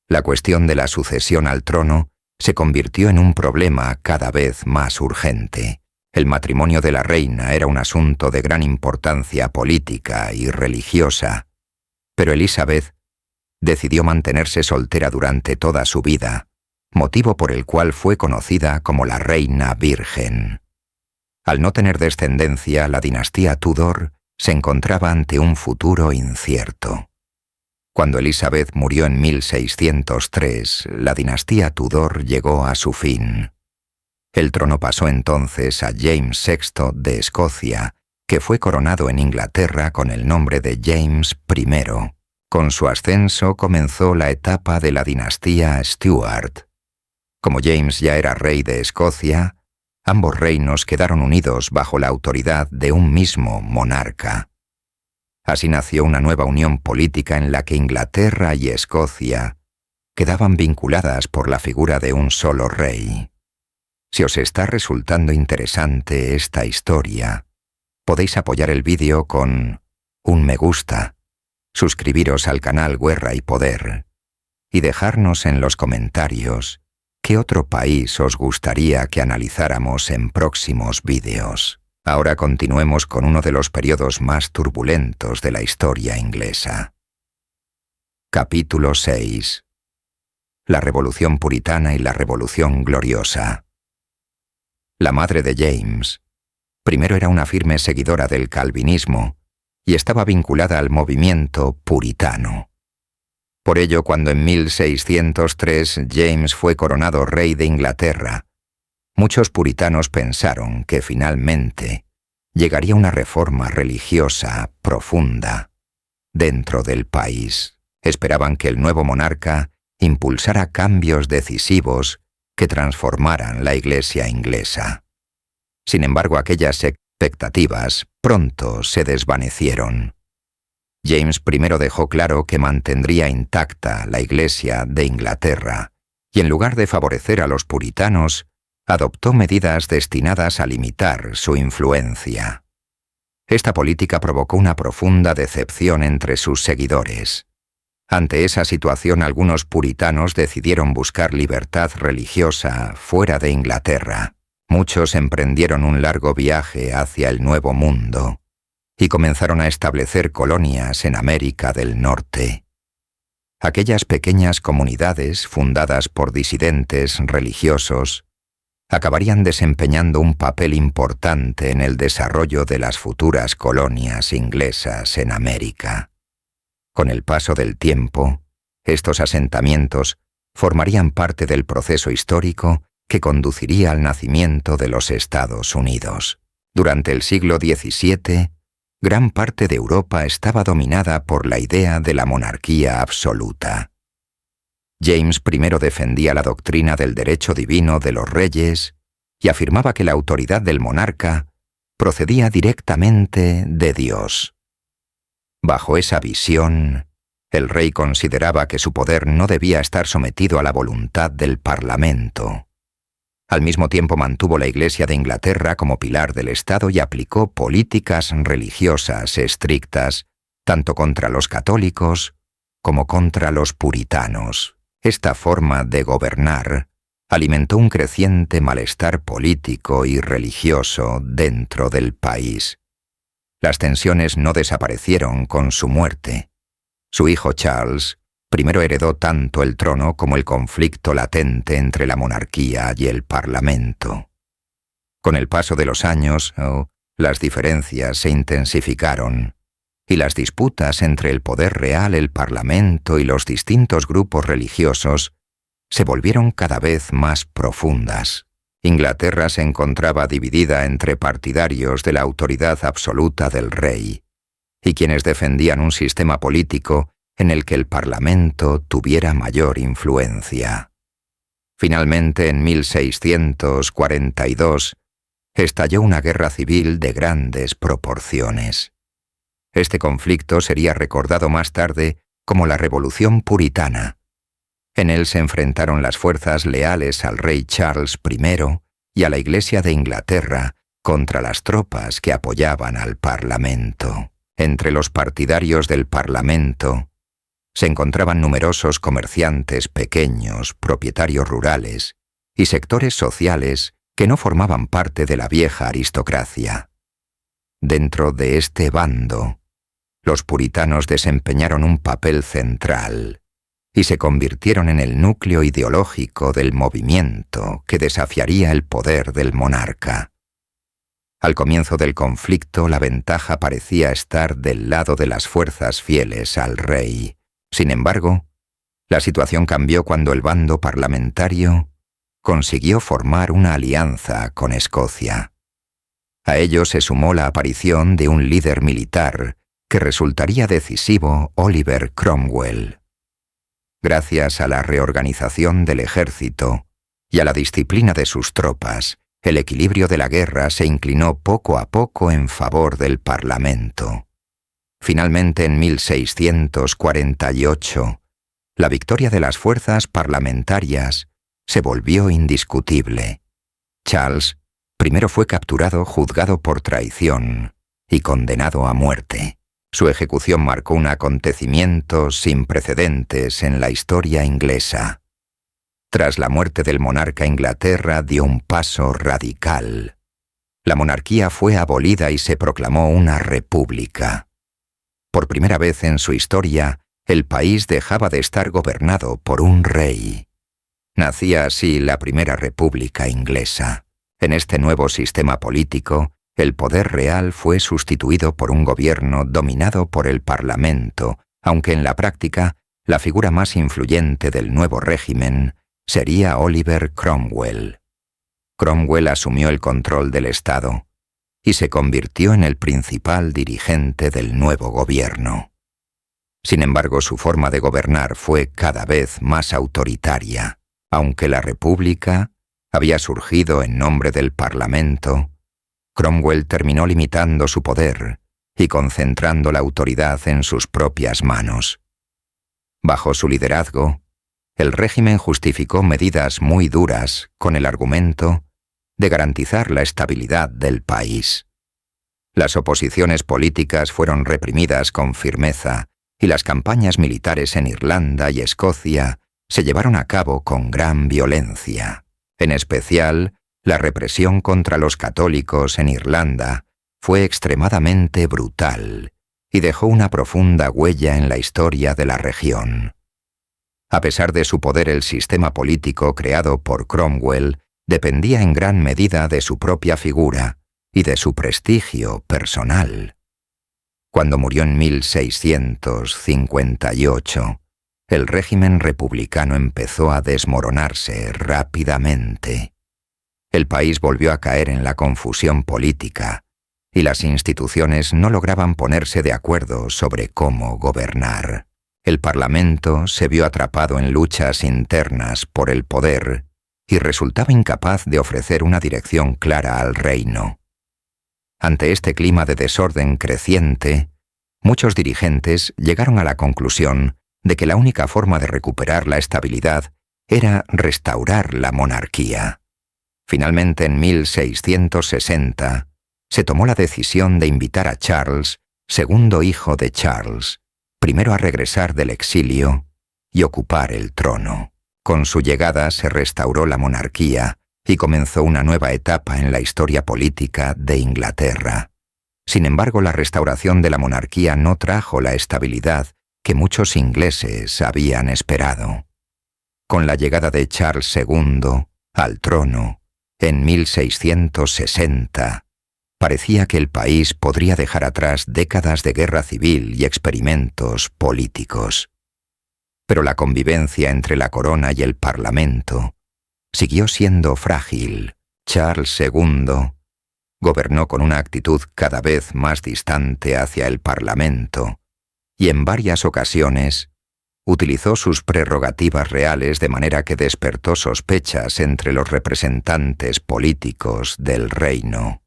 La cuestión de la sucesión al trono se convirtió en un problema cada vez más urgente. El matrimonio de la reina era un asunto de gran importancia política y religiosa, pero Elizabeth decidió mantenerse soltera durante toda su vida, motivo por el cual fue conocida como la Reina Virgen. Al no tener descendencia, la dinastía Tudor se encontraba ante un futuro incierto. Cuando Elizabeth murió en 1603, la dinastía Tudor llegó a su fin. El trono pasó entonces a James VI de Escocia, que fue coronado en Inglaterra con el nombre de James I. Con su ascenso comenzó la etapa de la dinastía Stuart. Como James ya era rey de Escocia, ambos reinos quedaron unidos bajo la autoridad de un mismo monarca. Así nació una nueva unión política en la que Inglaterra y Escocia quedaban vinculadas por la figura de un solo rey. Si os está resultando interesante esta historia, podéis apoyar el vídeo con un me gusta, suscribiros al canal Guerra y Poder y dejarnos en los comentarios qué otro país os gustaría que analizáramos en próximos vídeos. Ahora continuemos con uno de los periodos más turbulentos de la historia inglesa. Capítulo 6. La Revolución Puritana y la Revolución Gloriosa. La madre de James primero era una firme seguidora del calvinismo y estaba vinculada al movimiento puritano. Por ello, cuando en 1603 James fue coronado rey de Inglaterra, muchos puritanos pensaron que finalmente llegaría una reforma religiosa profunda dentro del país. Esperaban que el nuevo monarca impulsara cambios decisivos que transformaran la Iglesia inglesa. Sin embargo, aquellas expectativas pronto se desvanecieron. James I dejó claro que mantendría intacta la Iglesia de Inglaterra y en lugar de favorecer a los puritanos, adoptó medidas destinadas a limitar su influencia. Esta política provocó una profunda decepción entre sus seguidores. Ante esa situación, algunos puritanos decidieron buscar libertad religiosa fuera de Inglaterra. Muchos emprendieron un largo viaje hacia el Nuevo Mundo y comenzaron a establecer colonias en América del Norte. Aquellas pequeñas comunidades, fundadas por disidentes religiosos, acabarían desempeñando un papel importante en el desarrollo de las futuras colonias inglesas en América. Con el paso del tiempo, estos asentamientos formarían parte del proceso histórico que conduciría al nacimiento de los Estados Unidos. Durante el siglo XVII, gran parte de Europa estaba dominada por la idea de la monarquía absoluta. James I defendía la doctrina del derecho divino de los reyes y afirmaba que la autoridad del monarca procedía directamente de Dios. Bajo esa visión, El rey consideraba que su poder no debía estar sometido a la voluntad del Parlamento. Al mismo tiempo mantuvo la Iglesia de Inglaterra como pilar del Estado y aplicó políticas religiosas estrictas, tanto contra los católicos como contra los puritanos. Esta forma de gobernar alimentó un creciente malestar político y religioso dentro del país. Las tensiones no desaparecieron con su muerte. Su hijo Charles primero heredó tanto el trono como el conflicto latente entre la monarquía y el Parlamento. Con el paso de los años, las diferencias se intensificaron y las disputas entre el poder real, el Parlamento y los distintos grupos religiosos se volvieron cada vez más profundas. Inglaterra se encontraba dividida entre partidarios de la autoridad absoluta del rey y quienes defendían un sistema político en el que el Parlamento tuviera mayor influencia. Finalmente, en 1642, estalló una guerra civil de grandes proporciones. Este conflicto sería recordado más tarde como la Revolución Puritana. En él se enfrentaron las fuerzas leales al rey Charles I y a la Iglesia de Inglaterra contra las tropas que apoyaban al Parlamento. Entre los partidarios del Parlamento se encontraban numerosos comerciantes pequeños, propietarios rurales y sectores sociales que no formaban parte de la vieja aristocracia. Dentro de este bando, los puritanos desempeñaron un papel central y se convirtieron en el núcleo ideológico del movimiento que desafiaría el poder del monarca. Al comienzo del conflicto, la ventaja parecía estar del lado de las fuerzas fieles al rey. Sin embargo, la situación cambió cuando el bando parlamentario consiguió formar una alianza con Escocia. A ello se sumó la aparición de un líder militar que resultaría decisivo, Oliver Cromwell. Gracias a la reorganización del ejército y a la disciplina de sus tropas, el equilibrio de la guerra se inclinó poco a poco en favor del Parlamento. Finalmente, en 1648, la victoria de las fuerzas parlamentarias se volvió indiscutible. Charles primero fue capturado, juzgado por traición y condenado a muerte. Su ejecución marcó un acontecimiento sin precedentes en la historia inglesa. Tras la muerte del monarca, Inglaterra dio un paso radical. La monarquía fue abolida y se proclamó una república. Por primera vez en su historia, el país dejaba de estar gobernado por un rey. Nacía así la primera república inglesa. En este nuevo sistema político, el poder real fue sustituido por un gobierno dominado por el Parlamento, aunque en la práctica, la figura más influyente del nuevo régimen sería Oliver Cromwell. Cromwell asumió el control del Estado y se convirtió en el principal dirigente del nuevo gobierno. Sin embargo, su forma de gobernar fue cada vez más autoritaria. Aunque la República había surgido en nombre del Parlamento, Cromwell terminó limitando su poder y concentrando la autoridad en sus propias manos. Bajo su liderazgo, el régimen justificó medidas muy duras con el argumento de garantizar la estabilidad del país. Las oposiciones políticas fueron reprimidas con firmeza y las campañas militares en Irlanda y Escocia se llevaron a cabo con gran violencia. En especial, la represión contra los católicos en Irlanda fue extremadamente brutal y dejó una profunda huella en la historia de la región. A pesar de su poder, el sistema político creado por Cromwell dependía en gran medida de su propia figura y de su prestigio personal. Cuando murió en 1658, el régimen republicano empezó a desmoronarse rápidamente. El país volvió a caer en la confusión política y las instituciones no lograban ponerse de acuerdo sobre cómo gobernar. El Parlamento se vio atrapado en luchas internas por el poder y resultaba incapaz de ofrecer una dirección clara al reino. Ante este clima de desorden creciente, Muchos dirigentes llegaron a la conclusión de que la única forma de recuperar la estabilidad era restaurar la monarquía. Finalmente, en 1660, se tomó la decisión de invitar a Charles, segundo hijo de Charles, primero a regresar del exilio y ocupar el trono. Con su llegada se restauró la monarquía y comenzó una nueva etapa en la historia política de Inglaterra. Sin embargo, la restauración de la monarquía no trajo la estabilidad que muchos ingleses habían esperado. Con la llegada de Charles II al trono, en 1660, parecía que el país podría dejar atrás décadas de guerra civil y experimentos políticos. Pero la convivencia entre la corona y el parlamento siguió siendo frágil. Charles II gobernó con una actitud cada vez más distante hacia el parlamento y en varias ocasiones utilizó sus prerrogativas reales de manera que despertó sospechas entre los representantes políticos del reino.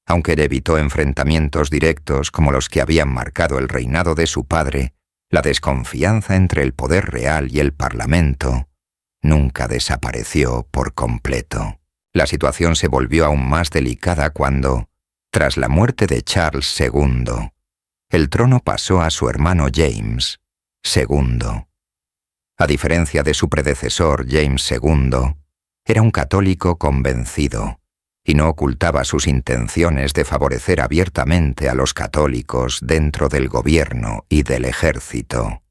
Aunque evitó enfrentamientos directos como los que habían marcado el reinado de su padre, la desconfianza entre el poder real y el parlamento nunca desapareció por completo. La situación se volvió aún más delicada cuando, tras la muerte de Charles II, el trono pasó a su hermano James II. A diferencia de su predecesor James II, era un católico convencido y no ocultaba sus intenciones de favorecer abiertamente a los católicos dentro del gobierno y del ejército.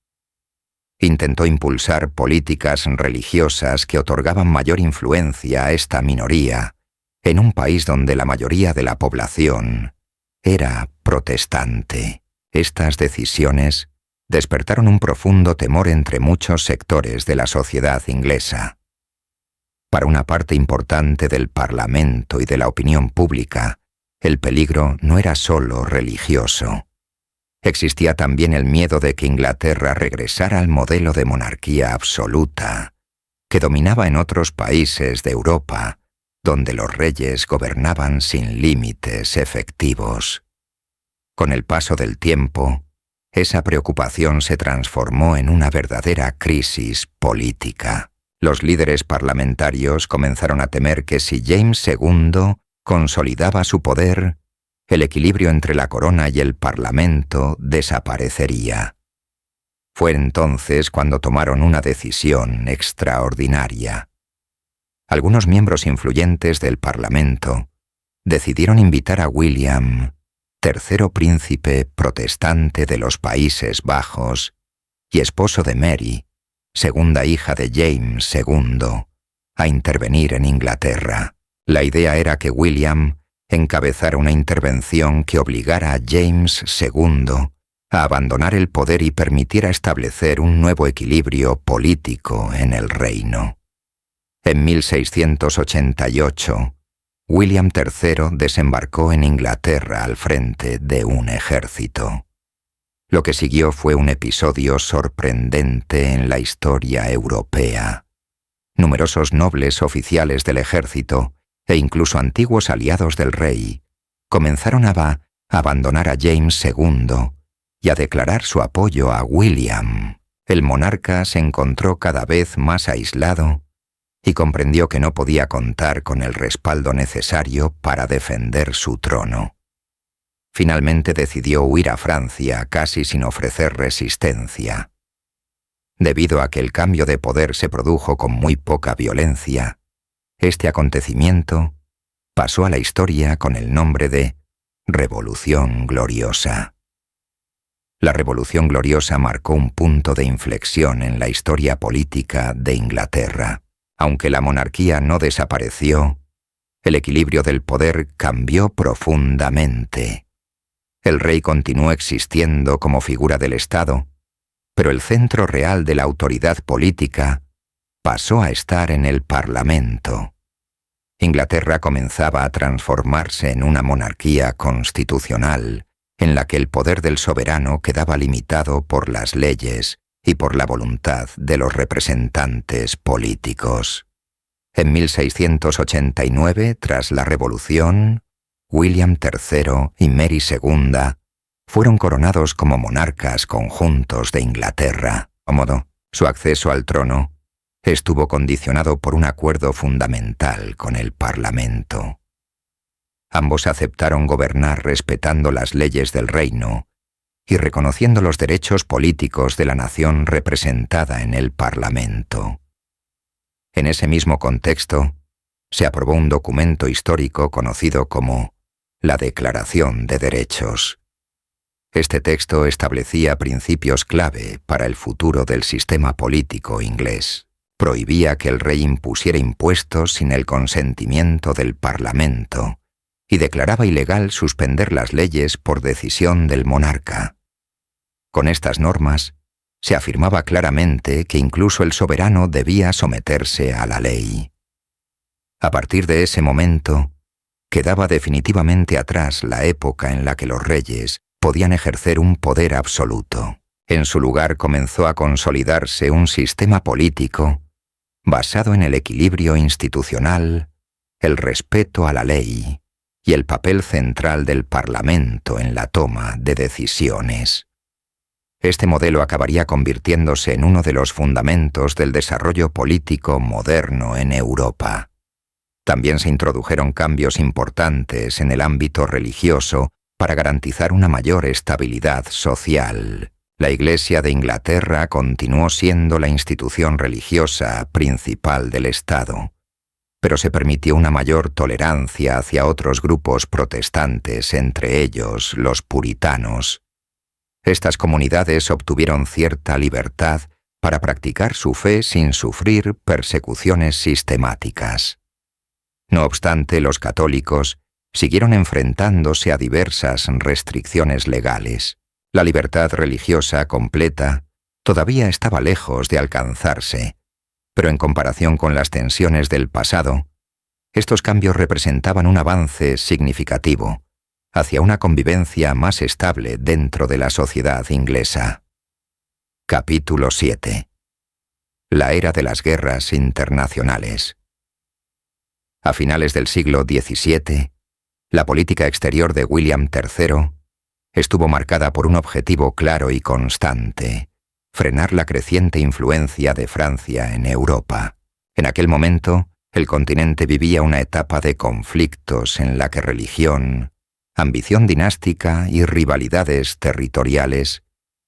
Intentó impulsar políticas religiosas que otorgaban mayor influencia a esta minoría, en un país donde la mayoría de la población era protestante. Estas decisiones despertaron un profundo temor entre muchos sectores de la sociedad inglesa. Para una parte importante del Parlamento y de la opinión pública, el peligro no era solo religioso. Existía también el miedo de que Inglaterra regresara al modelo de monarquía absoluta, que dominaba en otros países de Europa, donde los reyes gobernaban sin límites efectivos. Con el paso del tiempo, esa preocupación se transformó en una verdadera crisis política. Los líderes parlamentarios comenzaron a temer que si James II consolidaba su poder, el equilibrio entre la corona y el parlamento desaparecería. Fue entonces cuando tomaron una decisión extraordinaria. Algunos miembros influyentes del parlamento decidieron invitar a William, tercero príncipe protestante de los Países Bajos y esposo de Mary, segunda hija de James II, a intervenir en Inglaterra. La idea era que William encabezara una intervención que obligara a James II a abandonar el poder y permitiera establecer un nuevo equilibrio político en el reino. En 1688, William III desembarcó en Inglaterra al frente de un ejército. Lo que siguió fue un episodio sorprendente en la historia europea. Numerosos nobles oficiales del ejército e incluso antiguos aliados del rey comenzaron a abandonar a James II y a declarar su apoyo a William. El monarca se encontró cada vez más aislado y comprendió que no podía contar con el respaldo necesario para defender su trono. Finalmente decidió huir a Francia casi sin ofrecer resistencia. Debido a que el cambio de poder se produjo con muy poca violencia, este acontecimiento pasó a la historia con el nombre de Revolución Gloriosa. La Revolución Gloriosa marcó un punto de inflexión en la historia política de Inglaterra. Aunque la monarquía no desapareció, el equilibrio del poder cambió profundamente. El rey continuó existiendo como figura del Estado, pero el centro real de la autoridad política pasó a estar en el Parlamento. Inglaterra comenzaba a transformarse en una monarquía constitucional, en la que el poder del soberano quedaba limitado por las leyes y por la voluntad de los representantes políticos. En 1689, tras la Revolución, William III y Mary II fueron coronados como monarcas conjuntos de Inglaterra. De modo, su acceso al trono estuvo condicionado por un acuerdo fundamental con el Parlamento. Ambos aceptaron gobernar respetando las leyes del reino y reconociendo los derechos políticos de la nación representada en el Parlamento. En ese mismo contexto, se aprobó un documento histórico conocido como la Declaración de Derechos. Este texto establecía principios clave para el futuro del sistema político inglés. Prohibía que el rey impusiera impuestos sin el consentimiento del Parlamento y declaraba ilegal suspender las leyes por decisión del monarca. Con estas normas, se afirmaba claramente que incluso el soberano debía someterse a la ley. A partir de ese momento, quedaba definitivamente atrás la época en la que los reyes podían ejercer un poder absoluto. En su lugar comenzó a consolidarse un sistema político basado en el equilibrio institucional, el respeto a la ley y el papel central del Parlamento en la toma de decisiones. Este modelo acabaría convirtiéndose en uno de los fundamentos del desarrollo político moderno en Europa. También se introdujeron cambios importantes en el ámbito religioso para garantizar una mayor estabilidad social. La Iglesia de Inglaterra continuó siendo la institución religiosa principal del Estado, pero se permitió una mayor tolerancia hacia otros grupos protestantes, entre ellos los puritanos. Estas comunidades obtuvieron cierta libertad para practicar su fe sin sufrir persecuciones sistemáticas. No obstante, los católicos siguieron enfrentándose a diversas restricciones legales. La libertad religiosa completa todavía estaba lejos de alcanzarse, pero en comparación con las tensiones del pasado, estos cambios representaban un avance significativo hacia una convivencia más estable dentro de la sociedad inglesa. Capítulo 7. La era de las guerras internacionales. A finales del siglo XVII, la política exterior de William III estuvo marcada por un objetivo claro y constante: frenar la creciente influencia de Francia en Europa. En aquel momento, el continente vivía una etapa de conflictos en la que religión, ambición dinástica y rivalidades territoriales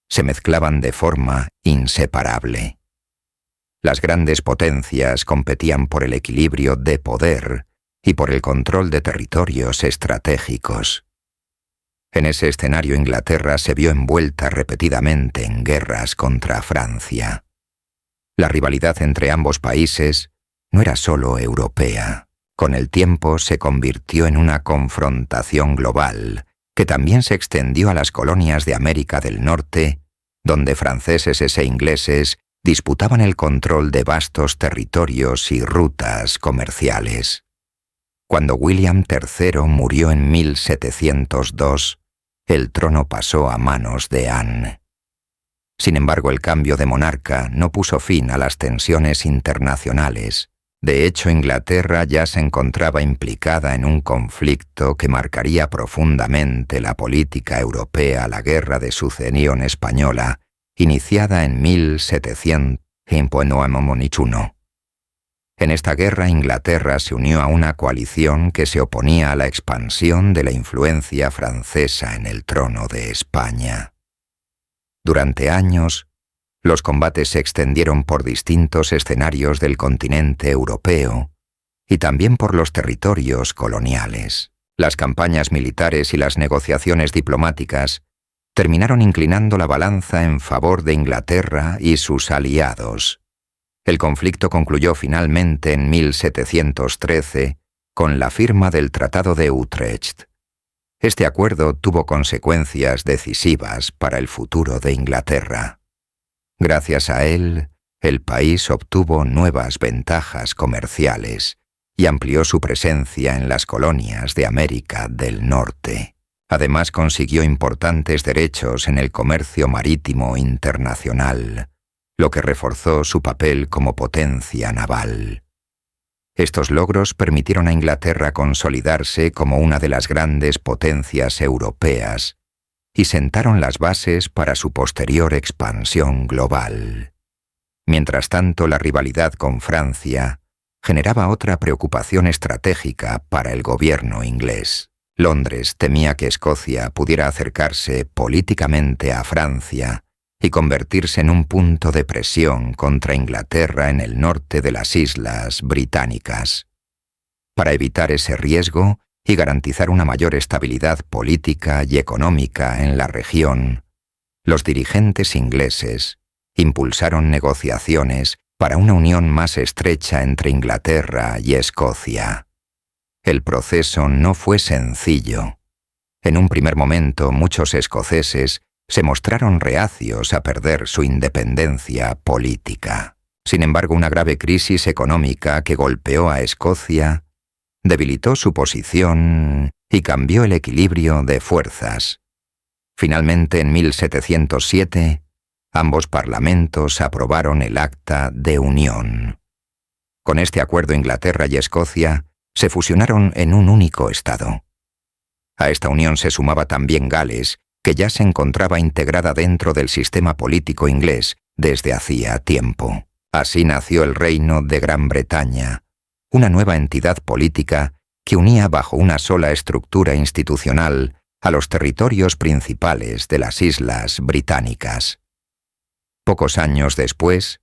se mezclaban de forma inseparable. Las grandes potencias competían por el equilibrio de poder y por el control de territorios estratégicos. En ese escenario, Inglaterra se vio envuelta repetidamente en guerras contra Francia. La rivalidad entre ambos países no era solo europea. Con el tiempo se convirtió en una confrontación global que también se extendió a las colonias de América del Norte, donde franceses e ingleses disputaban el control de vastos territorios y rutas comerciales. Cuando William III murió en 1702, el trono pasó a manos de Anne. Sin embargo, el cambio de monarca no puso fin a las tensiones internacionales. De hecho, Inglaterra ya se encontraba implicada en un conflicto que marcaría profundamente la política europea: la Guerra de Sucesión Española, iniciada en 1751. En esta guerra, Inglaterra se unió a una coalición que se oponía a la expansión de la influencia francesa en el trono de España. Durante años, los combates se extendieron por distintos escenarios del continente europeo y también por los territorios coloniales. Las campañas militares y las negociaciones diplomáticas terminaron inclinando la balanza en favor de Inglaterra y sus aliados. El conflicto concluyó finalmente en 1713 con la firma del Tratado de Utrecht. Este acuerdo tuvo consecuencias decisivas para el futuro de Inglaterra. Gracias a él, el país obtuvo nuevas ventajas comerciales y amplió su presencia en las colonias de América del Norte. Además, consiguió importantes derechos en el comercio marítimo internacional, lo que reforzó su papel como potencia naval. Estos logros permitieron a Inglaterra consolidarse como una de las grandes potencias europeas, y sentaron las bases para su posterior expansión global. Mientras tanto, la rivalidad con Francia generaba otra preocupación estratégica para el gobierno inglés. Londres temía que Escocia pudiera acercarse políticamente a Francia y convertirse en un punto de presión contra Inglaterra en el norte de las islas británicas. Para evitar ese riesgo y garantizar una mayor estabilidad política y económica en la región, los dirigentes ingleses impulsaron negociaciones para una unión más estrecha entre Inglaterra y Escocia. El proceso no fue sencillo. En un primer momento, muchos escoceses se mostraron reacios a perder su independencia política. Sin embargo, una grave crisis económica que golpeó a Escocia debilitó su posición y cambió el equilibrio de fuerzas. Finalmente, en 1707, ambos parlamentos aprobaron el Acta de Unión. Con este acuerdo, Inglaterra y Escocia se fusionaron en un único estado. A esta unión se sumaba también Gales, que ya se encontraba integrada dentro del sistema político inglés desde hacía tiempo. Así nació el Reino de Gran Bretaña, una nueva entidad política que unía bajo una sola estructura institucional a los territorios principales de las islas británicas. Pocos años después,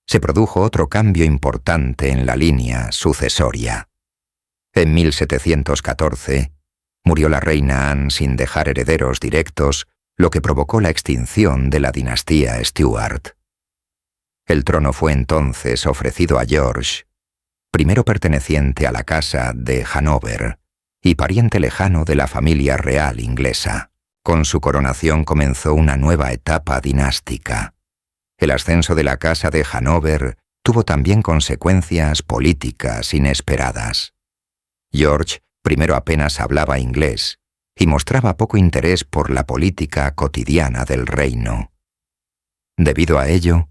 se produjo otro cambio importante en la línea sucesoria. En 1714, murió la reina Anne sin dejar herederos directos, lo que provocó la extinción de la dinastía Stuart. El trono fue entonces ofrecido a George, primero perteneciente a la casa de Hanover y pariente lejano de la familia real inglesa. Con su coronación comenzó una nueva etapa dinástica. El ascenso de la casa de Hanover tuvo también consecuencias políticas inesperadas. George primero apenas hablaba inglés y mostraba poco interés por la política cotidiana del reino. Debido a ello,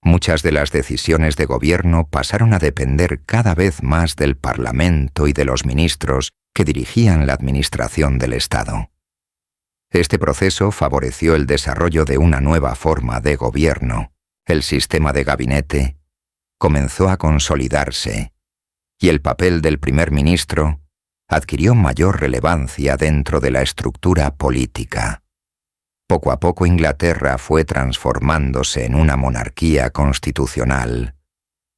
muchas de las decisiones de gobierno pasaron a depender cada vez más del Parlamento y de los ministros que dirigían la administración del Estado. Este proceso favoreció el desarrollo de una nueva forma de gobierno. El sistema de gabinete comenzó a consolidarse y el papel del primer ministro adquirió mayor relevancia dentro de la estructura política. Poco a poco Inglaterra fue transformándose en una monarquía constitucional,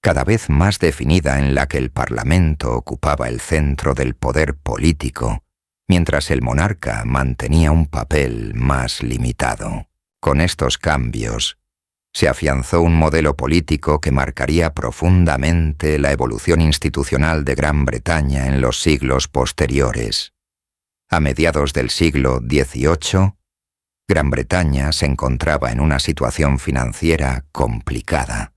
cada vez más definida, en la que el Parlamento ocupaba el centro del poder político, mientras el monarca mantenía un papel más limitado. Con estos cambios, se afianzó un modelo político que marcaría profundamente la evolución institucional de Gran Bretaña en los siglos posteriores. A mediados del siglo XVIII, Gran Bretaña se encontraba en una situación financiera complicada.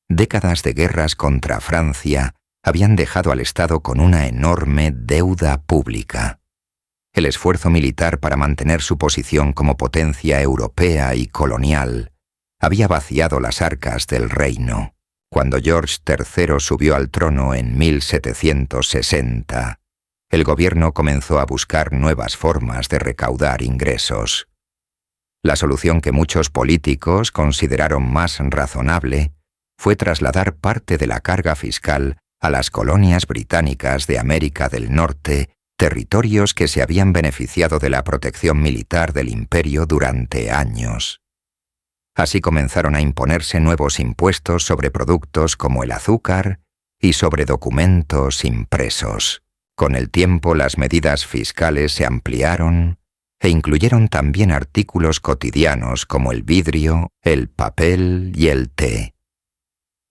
Décadas de guerras contra Francia habían dejado al Estado con una enorme deuda pública. El esfuerzo militar para mantener su posición como potencia europea y colonial había vaciado las arcas del reino. Cuando George III subió al trono en 1760, el gobierno comenzó a buscar nuevas formas de recaudar ingresos. La solución que muchos políticos consideraron más razonable fue trasladar parte de la carga fiscal a las colonias británicas de América del Norte, territorios que se habían beneficiado de la protección militar del imperio durante años. Así comenzaron a imponerse nuevos impuestos sobre productos como el azúcar y sobre documentos impresos. Con el tiempo, las medidas fiscales se ampliaron e incluyeron también artículos cotidianos como el vidrio, el papel y el té.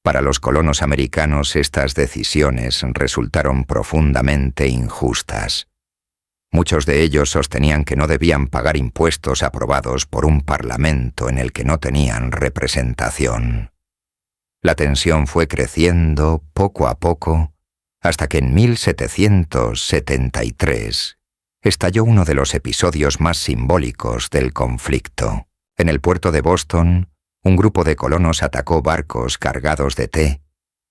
Para los colonos americanos, estas decisiones resultaron profundamente injustas. Muchos de ellos sostenían que no debían pagar impuestos aprobados por un parlamento en el que no tenían representación. La tensión fue creciendo poco a poco hasta que en 1773 estalló uno de los episodios más simbólicos del conflicto. En el puerto de Boston, un grupo de colonos atacó barcos cargados de té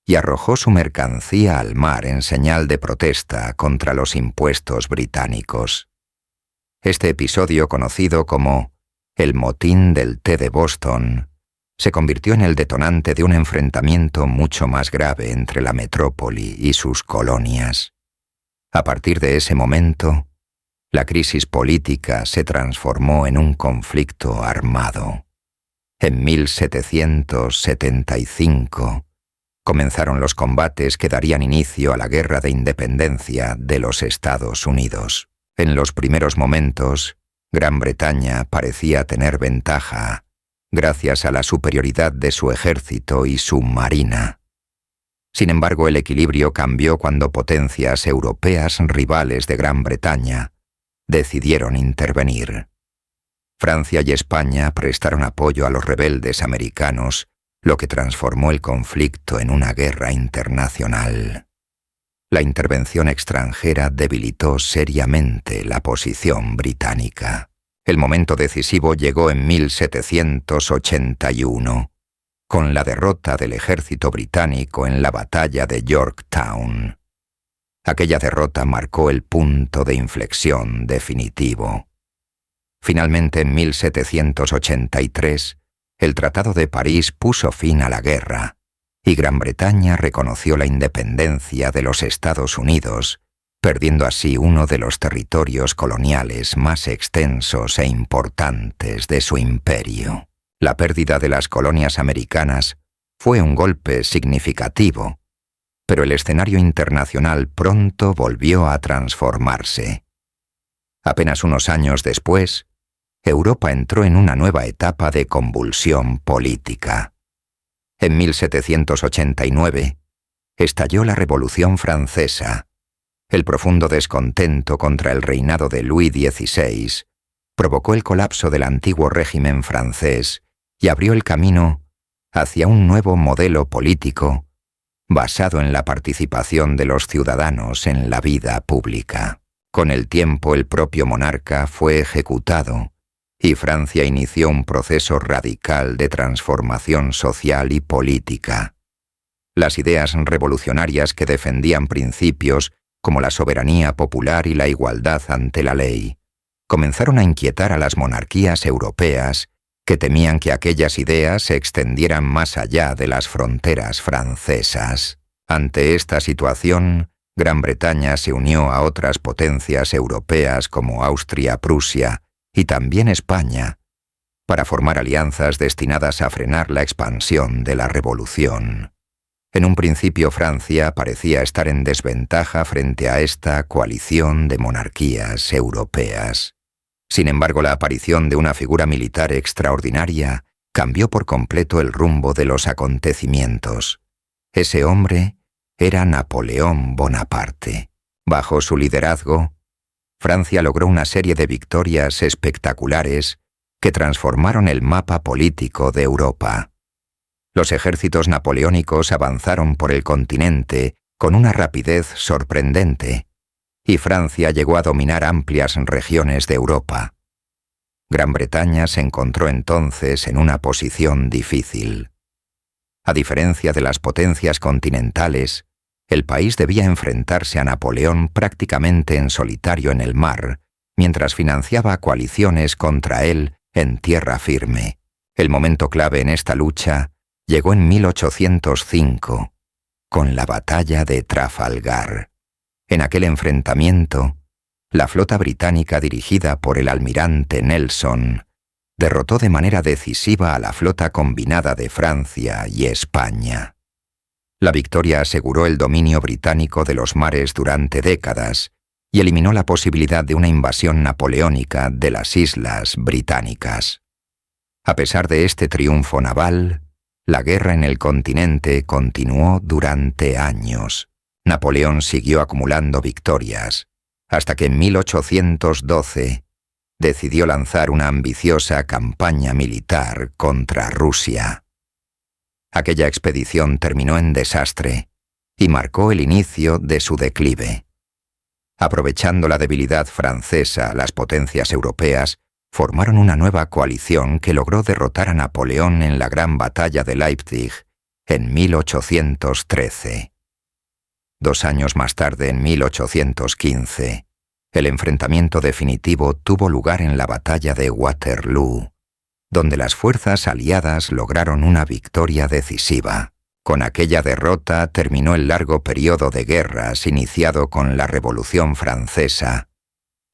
y arrojó su mercancía al mar en señal de protesta contra los impuestos británicos. Este episodio, conocido como el Motín del Té de Boston, se convirtió en el detonante de un enfrentamiento mucho más grave entre la metrópoli y sus colonias. A partir de ese momento, la crisis política se transformó en un conflicto armado. En 1775 comenzaron los combates que darían inicio a la Guerra de Independencia de los Estados Unidos. En los primeros momentos, Gran Bretaña parecía tener ventaja gracias a la superioridad de su ejército y su marina. Sin embargo, el equilibrio cambió cuando potencias europeas rivales de Gran Bretaña decidieron intervenir. Francia y España prestaron apoyo a los rebeldes americanos, lo que transformó el conflicto en una guerra internacional. La intervención extranjera debilitó seriamente la posición británica. El momento decisivo llegó en 1781, con la derrota del ejército británico en la batalla de Yorktown. Aquella derrota marcó el punto de inflexión definitivo. Finalmente, en 1783, el Tratado de París puso fin a la guerra, y Gran Bretaña reconoció la independencia de los Estados Unidos, perdiendo así uno de los territorios coloniales más extensos e importantes de su imperio. La pérdida de las colonias americanas fue un golpe significativo, pero el escenario internacional pronto volvió a transformarse. Apenas unos años después, Europa entró en una nueva etapa de convulsión política. En 1789, estalló la Revolución Francesa. El profundo descontento contra el reinado de Luis XVI provocó el colapso del antiguo régimen francés y abrió el camino hacia un nuevo modelo político basado en la participación de los ciudadanos en la vida pública. Con el tiempo, el propio monarca fue ejecutado y Francia inició un proceso radical de transformación social y política. Las ideas revolucionarias que defendían principios como la soberanía popular y la igualdad ante la ley comenzaron a inquietar a las monarquías europeas que temían que aquellas ideas se extendieran más allá de las fronteras francesas. Ante esta situación, Gran Bretaña se unió a otras potencias europeas como Austria, Prusia y también España, para formar alianzas destinadas a frenar la expansión de la revolución. En un principio, Francia parecía estar en desventaja frente a esta coalición de monarquías europeas. Sin embargo, la aparición de una figura militar extraordinaria cambió por completo el rumbo de los acontecimientos. Ese hombre era Napoleón Bonaparte. Bajo su liderazgo, Francia logró una serie de victorias espectaculares que transformaron el mapa político de Europa. Los ejércitos napoleónicos avanzaron por el continente con una rapidez sorprendente, y Francia llegó a dominar amplias regiones de Europa. Gran Bretaña se encontró entonces en una posición difícil. A diferencia de las potencias continentales, el país debía enfrentarse a Napoleón prácticamente en solitario en el mar, mientras financiaba coaliciones contra él en tierra firme. El momento clave en esta lucha llegó en 1805, con la batalla de Trafalgar. En aquel enfrentamiento, la flota británica dirigida por el almirante Nelson derrotó de manera decisiva a la flota combinada de Francia y España. La victoria aseguró el dominio británico de los mares durante décadas y eliminó la posibilidad de una invasión napoleónica de las islas británicas. A pesar de este triunfo naval, la guerra en el continente continuó durante años. Napoleón siguió acumulando victorias, hasta que en 1812 decidió lanzar una ambiciosa campaña militar contra Rusia. Aquella expedición terminó en desastre y marcó el inicio de su declive. Aprovechando la debilidad francesa, las potencias europeas formaron una nueva coalición que logró derrotar a Napoleón en la Gran Batalla de Leipzig en 1813. 2 años más tarde, en 1815, El enfrentamiento definitivo tuvo lugar en la batalla de Waterloo, donde las fuerzas aliadas lograron una victoria decisiva. Con aquella derrota terminó el largo periodo de guerras iniciado con la Revolución Francesa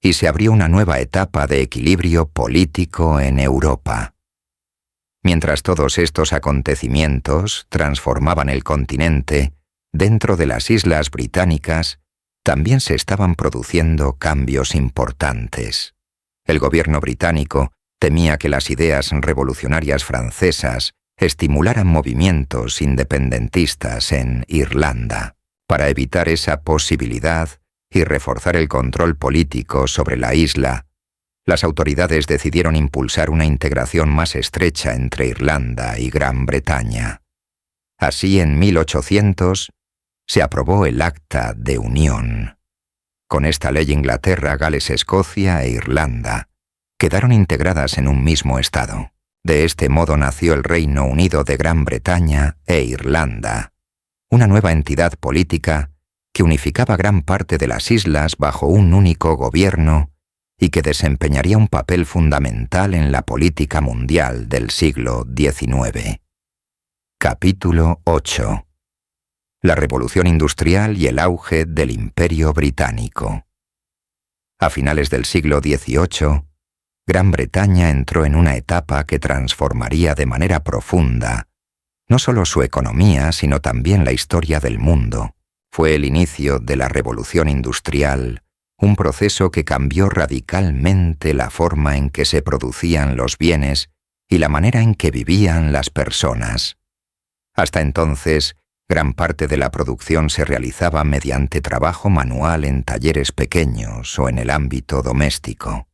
y se abrió una nueva etapa de equilibrio político en Europa. Mientras todos estos acontecimientos transformaban el continente, dentro de las islas británicas también se estaban produciendo cambios importantes. El gobierno británico temía que las ideas revolucionarias francesas estimularan movimientos independentistas en Irlanda. Para evitar esa posibilidad y reforzar el control político sobre la isla, las autoridades decidieron impulsar una integración más estrecha entre Irlanda y Gran Bretaña. Así, en 1800, se aprobó el Acta de Unión. Con esta ley Inglaterra, Gales, Escocia e Irlanda quedaron integradas en un mismo estado. De este modo nació el Reino Unido de Gran Bretaña e Irlanda, una nueva entidad política que unificaba gran parte de las islas bajo un único gobierno y que desempeñaría un papel fundamental en la política mundial del siglo XIX. Capítulo 8. La Revolución Industrial y el auge del Imperio Británico. A finales del siglo XVIII, Gran Bretaña entró en una etapa que transformaría de manera profunda no solo su economía, sino también la historia del mundo. Fue el inicio de la Revolución Industrial, un proceso que cambió radicalmente la forma en que se producían los bienes y la manera en que vivían las personas. Hasta entonces, gran parte de la producción se realizaba mediante trabajo manual en talleres pequeños o en el ámbito doméstico.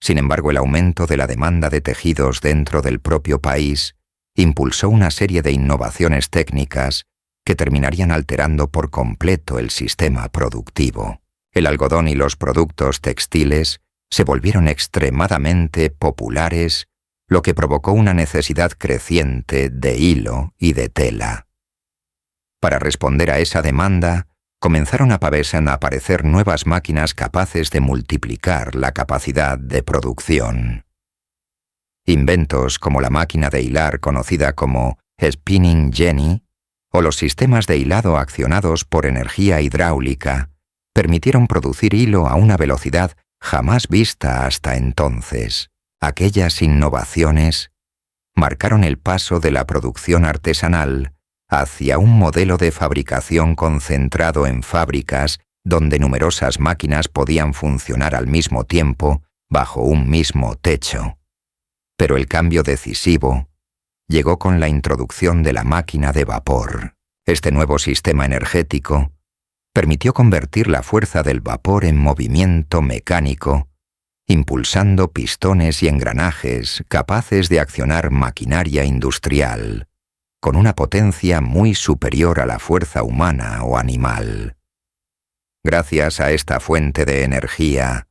Sin embargo, el aumento de la demanda de tejidos dentro del propio país impulsó una serie de innovaciones técnicas que terminarían alterando por completo el sistema productivo. El algodón y los productos textiles se volvieron extremadamente populares, lo que provocó una necesidad creciente de hilo y de tela. Para responder a esa demanda, comenzaron a aparecer nuevas máquinas capaces de multiplicar la capacidad de producción. Inventos como la máquina de hilar conocida como Spinning Jenny o los sistemas de hilado accionados por energía hidráulica permitieron producir hilo a una velocidad jamás vista hasta entonces. Aquellas innovaciones marcaron el paso de la producción artesanal hacia un modelo de fabricación concentrado en fábricas donde numerosas máquinas podían funcionar al mismo tiempo bajo un mismo techo. Pero el cambio decisivo llegó con la introducción de la máquina de vapor. Este nuevo sistema energético permitió convertir la fuerza del vapor en movimiento mecánico, impulsando pistones y engranajes capaces de accionar maquinaria industrial, con una potencia muy superior a la fuerza humana o animal. Gracias a esta fuente de energía,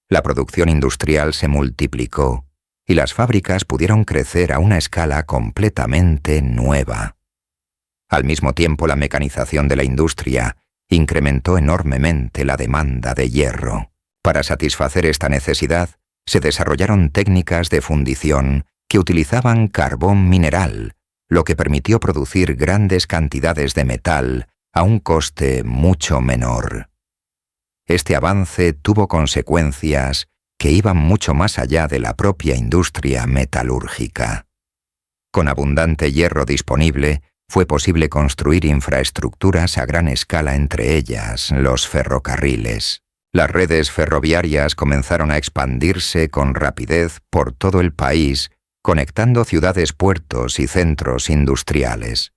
la producción industrial se multiplicó y las fábricas pudieron crecer a una escala completamente nueva. Al mismo tiempo, la mecanización de la industria incrementó enormemente la demanda de hierro. Para satisfacer esta necesidad, se desarrollaron técnicas de fundición que utilizaban carbón mineral, lo que permitió producir grandes cantidades de metal a un coste mucho menor. Este avance tuvo consecuencias que iban mucho más allá de la propia industria metalúrgica. Con abundante hierro disponible, fue posible construir infraestructuras a gran escala, entre ellas los ferrocarriles. Las redes ferroviarias comenzaron a expandirse con rapidez por todo el país, conectando ciudades, puertos y centros industriales.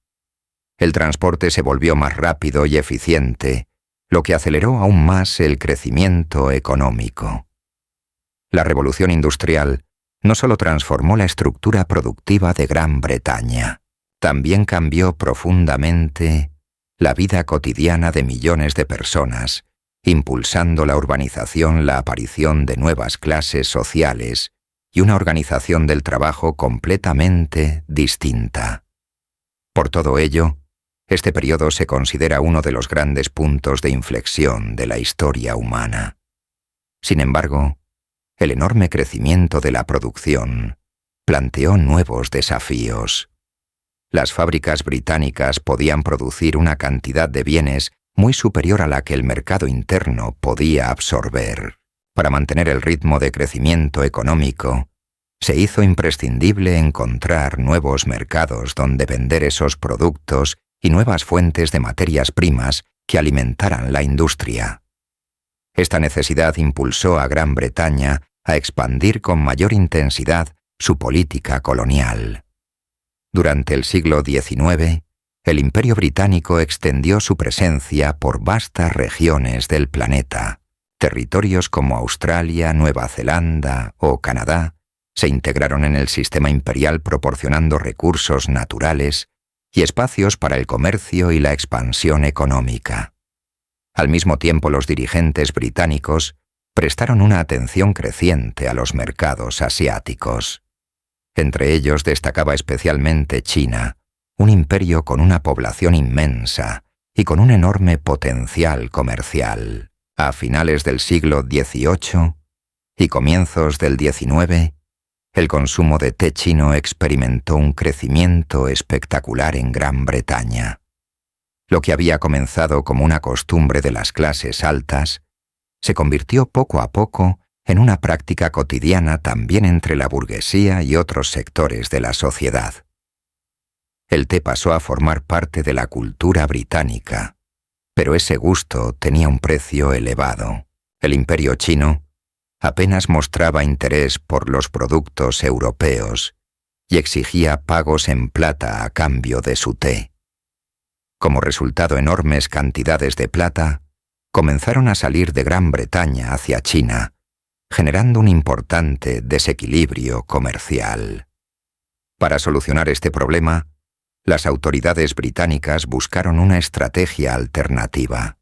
El transporte se volvió más rápido y eficiente, lo que aceleró aún más el crecimiento económico. La Revolución Industrial no solo transformó la estructura productiva de Gran Bretaña, también cambió profundamente la vida cotidiana de millones de personas, impulsando la urbanización, la aparición de nuevas clases sociales y una organización del trabajo completamente distinta. Por todo ello, este periodo se considera uno de los grandes puntos de inflexión de la historia humana. Sin embargo, el enorme crecimiento de la producción planteó nuevos desafíos. Las fábricas británicas podían producir una cantidad de bienes muy superior a la que el mercado interno podía absorber. Para mantener el ritmo de crecimiento económico, se hizo imprescindible encontrar nuevos mercados donde vender esos productos y nuevas fuentes de materias primas que alimentaran la industria. Esta necesidad impulsó a Gran Bretaña a expandir con mayor intensidad su política colonial. Durante el siglo XIX, el Imperio Británico extendió su presencia por vastas regiones del planeta. Territorios como Australia, Nueva Zelanda o Canadá se integraron en el sistema imperial proporcionando recursos naturales y espacios para el comercio y la expansión económica. Al mismo tiempo, los dirigentes británicos prestaron una atención creciente a los mercados asiáticos. Entre ellos destacaba especialmente China, un imperio con una población inmensa y con un enorme potencial comercial. A finales del siglo XVIII y comienzos del XIX, el consumo de té chino experimentó un crecimiento espectacular en Gran Bretaña. Lo que había comenzado como una costumbre de las clases altas, se convirtió poco a poco en una práctica cotidiana también entre la burguesía y otros sectores de la sociedad. El té pasó a formar parte de la cultura británica, pero ese gusto tenía un precio elevado. El Imperio chino apenas mostraba interés por los productos europeos y exigía pagos en plata a cambio de su té. Como resultado, enormes cantidades de plata comenzaron a salir de Gran Bretaña hacia China, generando un importante desequilibrio comercial. Para solucionar este problema, las autoridades británicas buscaron una estrategia alternativa.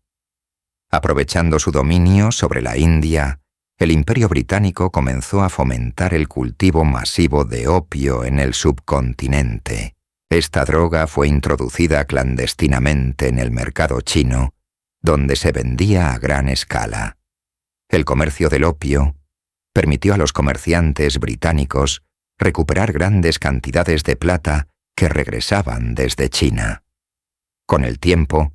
Aprovechando su dominio sobre la India, el Imperio Británico comenzó a fomentar el cultivo masivo de opio en el subcontinente. Esta droga fue introducida clandestinamente en el mercado chino, donde se vendía a gran escala. El comercio del opio permitió a los comerciantes británicos recuperar grandes cantidades de plata que regresaban desde China. Con el tiempo,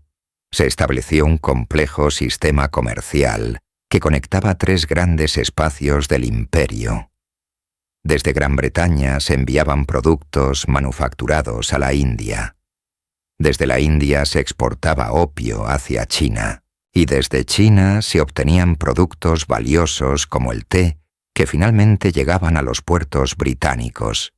se estableció un complejo sistema comercial que conectaba tres grandes espacios del imperio. Desde Gran Bretaña se enviaban productos manufacturados a la India. Desde la India se exportaba opio hacia China, y desde China se obtenían productos valiosos como el té, que finalmente llegaban a los puertos británicos.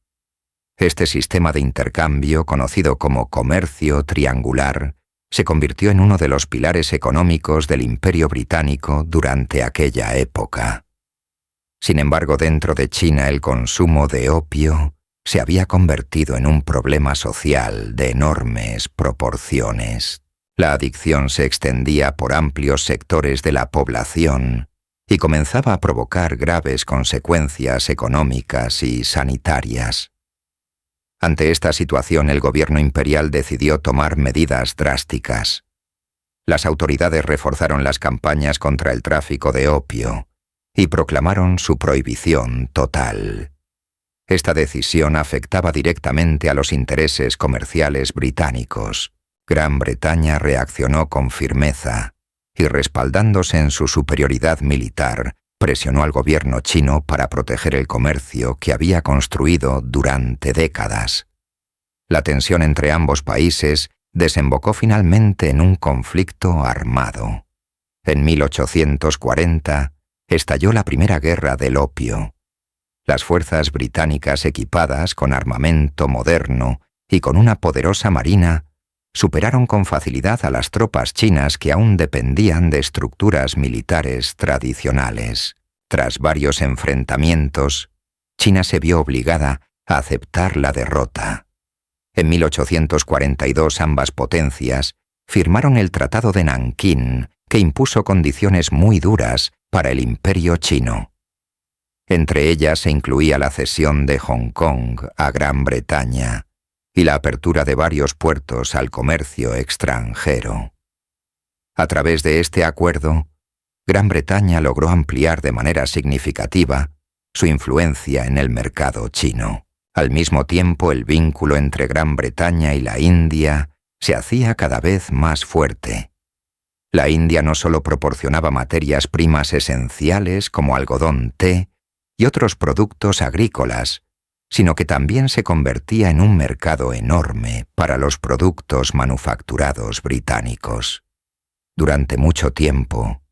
Este sistema de intercambio, conocido como comercio triangular, se convirtió en uno de los pilares económicos del Imperio Británico durante aquella época. Sin embargo, dentro de China el consumo de opio se había convertido en un problema social de enormes proporciones. La adicción se extendía por amplios sectores de la población y comenzaba a provocar graves consecuencias económicas y sanitarias. Ante esta situación, el gobierno imperial decidió tomar medidas drásticas. Las autoridades reforzaron las campañas contra el tráfico de opio y proclamaron su prohibición total. Esta decisión afectaba directamente a los intereses comerciales británicos. Gran Bretaña reaccionó con firmeza y, respaldándose en su superioridad militar, presionó al gobierno chino para proteger el comercio que había construido durante décadas. La tensión entre ambos países desembocó finalmente en un conflicto armado. En 1840 estalló la Primera Guerra del Opio. Las fuerzas británicas, equipadas con armamento moderno y con una poderosa marina, superaron con facilidad a las tropas chinas que aún dependían de estructuras militares tradicionales. Tras varios enfrentamientos, China se vio obligada a aceptar la derrota. En 1842 ambas potencias firmaron el Tratado de Nankín, que impuso condiciones muy duras para el Imperio chino. Entre ellas se incluía la cesión de Hong Kong a Gran Bretaña y la apertura de varios puertos al comercio extranjero. A través de este acuerdo, Gran Bretaña logró ampliar de manera significativa su influencia en el mercado chino. Al mismo tiempo, el vínculo entre Gran Bretaña y la India se hacía cada vez más fuerte. La India no solo proporcionaba materias primas esenciales como algodón, té y otros productos agrícolas, sino que también se convertía en un mercado enorme para los productos manufacturados británicos. Durante mucho tiempo,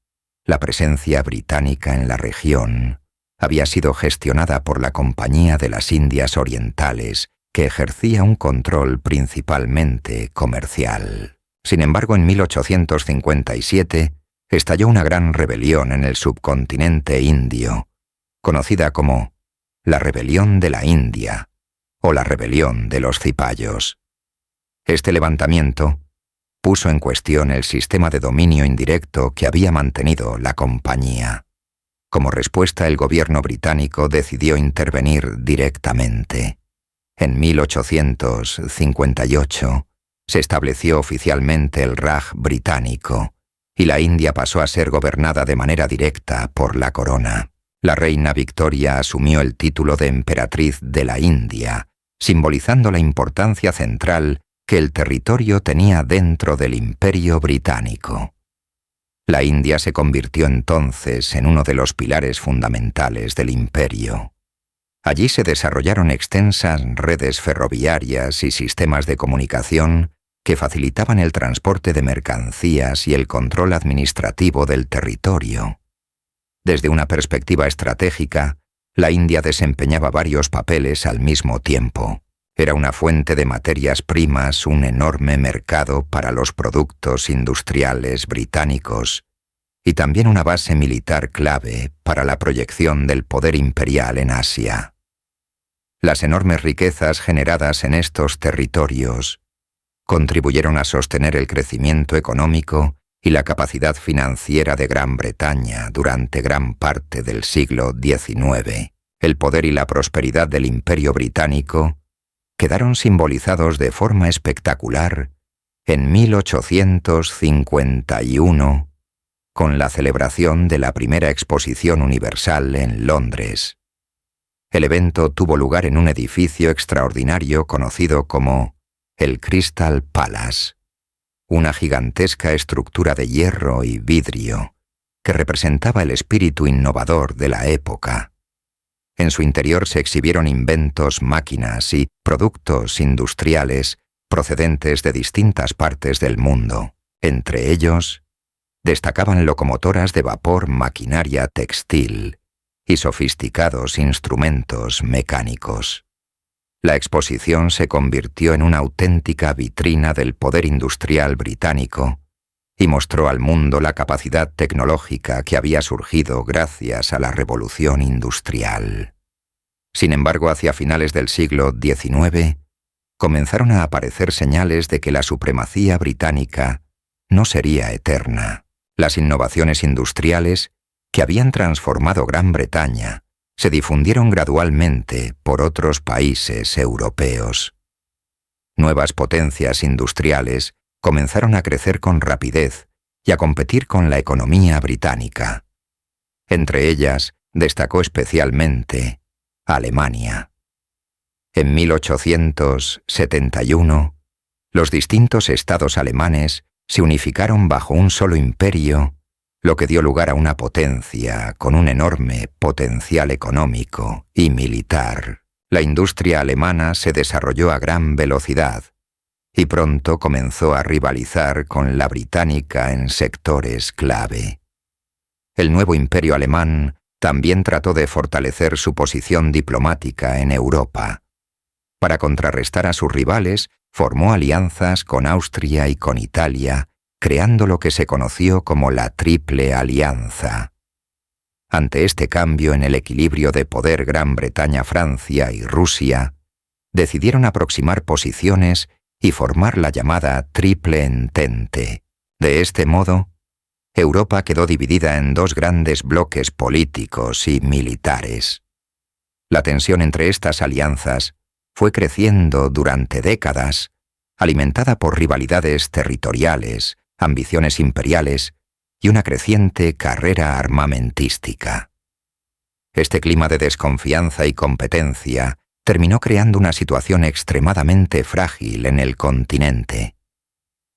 la presencia británica en la región había sido gestionada por la Compañía de las Indias Orientales, que ejercía un control principalmente comercial. Sin embargo, en 1857 estalló una gran rebelión en el subcontinente indio, conocida como la Rebelión de la India o la Rebelión de los Cipayos. Este levantamiento puso en cuestión el sistema de dominio indirecto que había mantenido la compañía. Como respuesta, el gobierno británico decidió intervenir directamente. En 1858 se estableció oficialmente el Raj británico y la India pasó a ser gobernada de manera directa por la corona. La reina Victoria asumió el título de emperatriz de la India, simbolizando la importancia central que el territorio tenía dentro del Imperio británico. La India se convirtió entonces en uno de los pilares fundamentales del imperio. Allí se desarrollaron extensas redes ferroviarias y sistemas de comunicación que facilitaban el transporte de mercancías y el control administrativo del territorio. Desde una perspectiva estratégica, la India desempeñaba varios papeles al mismo tiempo. Era una fuente de materias primas, un enorme mercado para los productos industriales británicos y también una base militar clave para la proyección del poder imperial en Asia. Las enormes riquezas generadas en estos territorios contribuyeron a sostener el crecimiento económico y la capacidad financiera de Gran Bretaña durante gran parte del siglo XIX. El poder y la prosperidad del Imperio británico quedaron simbolizados de forma espectacular en 1851 con la celebración de la primera Exposición Universal en Londres. El evento tuvo lugar en un edificio extraordinario conocido como el Crystal Palace, una gigantesca estructura de hierro y vidrio que representaba el espíritu innovador de la época. En su interior se exhibieron inventos, máquinas y productos industriales procedentes de distintas partes del mundo. Entre ellos, destacaban locomotoras de vapor, maquinaria textil y sofisticados instrumentos mecánicos. La exposición se convirtió en una auténtica vitrina del poder industrial británico y mostró al mundo la capacidad tecnológica que había surgido gracias a la revolución industrial. Sin embargo, hacia finales del siglo XIX, comenzaron a aparecer señales de que la supremacía británica no sería eterna. Las innovaciones industriales que habían transformado Gran Bretaña se difundieron gradualmente por otros países europeos. Nuevas potencias industriales comenzaron a crecer con rapidez y a competir con la economía británica. Entre ellas destacó especialmente Alemania. En 1871, los distintos estados alemanes se unificaron bajo un solo imperio, lo que dio lugar a una potencia con un enorme potencial económico y militar. La industria alemana se desarrolló a gran velocidad y pronto comenzó a rivalizar con la británica en sectores clave. El nuevo imperio alemán también trató de fortalecer su posición diplomática en Europa. Para contrarrestar a sus rivales, formó alianzas con Austria y con Italia, creando lo que se conoció como la Triple Alianza. Ante este cambio en el equilibrio de poder, Gran Bretaña, Francia y Rusia decidieron aproximar posiciones y formar la llamada Triple Entente. De este modo, Europa quedó dividida en dos grandes bloques políticos y militares. La tensión entre estas alianzas fue creciendo durante décadas, alimentada por rivalidades territoriales, ambiciones imperiales y una creciente carrera armamentística. Este clima de desconfianza y competencia terminó creando una situación extremadamente frágil en el continente.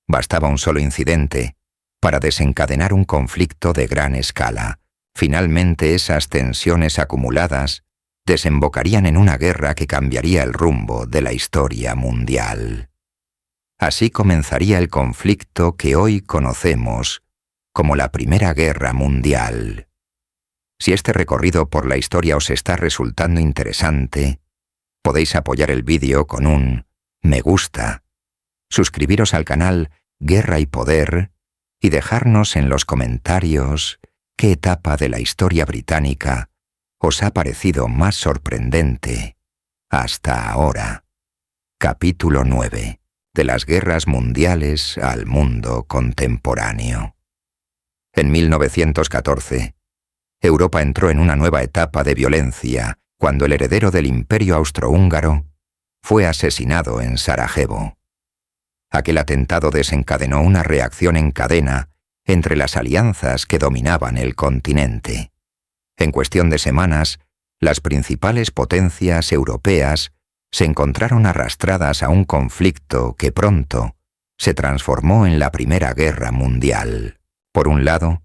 Bastaba un solo incidente para desencadenar un conflicto de gran escala. Finalmente, esas tensiones acumuladas desembocarían en una guerra que cambiaría el rumbo de la historia mundial. Así comenzaría el conflicto que hoy conocemos como la Primera Guerra Mundial. Si este recorrido por la historia os está resultando interesante, podéis apoyar el vídeo con un me gusta, suscribiros al canal Guerra y Poder y dejarnos en los comentarios qué etapa de la historia británica os ha parecido más sorprendente hasta ahora. Capítulo 9. De las guerras mundiales al mundo contemporáneo. En 1914, Europa entró en una nueva etapa de violencia cuando el heredero del Imperio Austrohúngaro fue asesinado en Sarajevo. Aquel atentado desencadenó una reacción en cadena entre las alianzas que dominaban el continente. En cuestión de semanas, las principales potencias europeas se encontraron arrastradas a un conflicto que pronto se transformó en la Primera Guerra Mundial. Por un lado,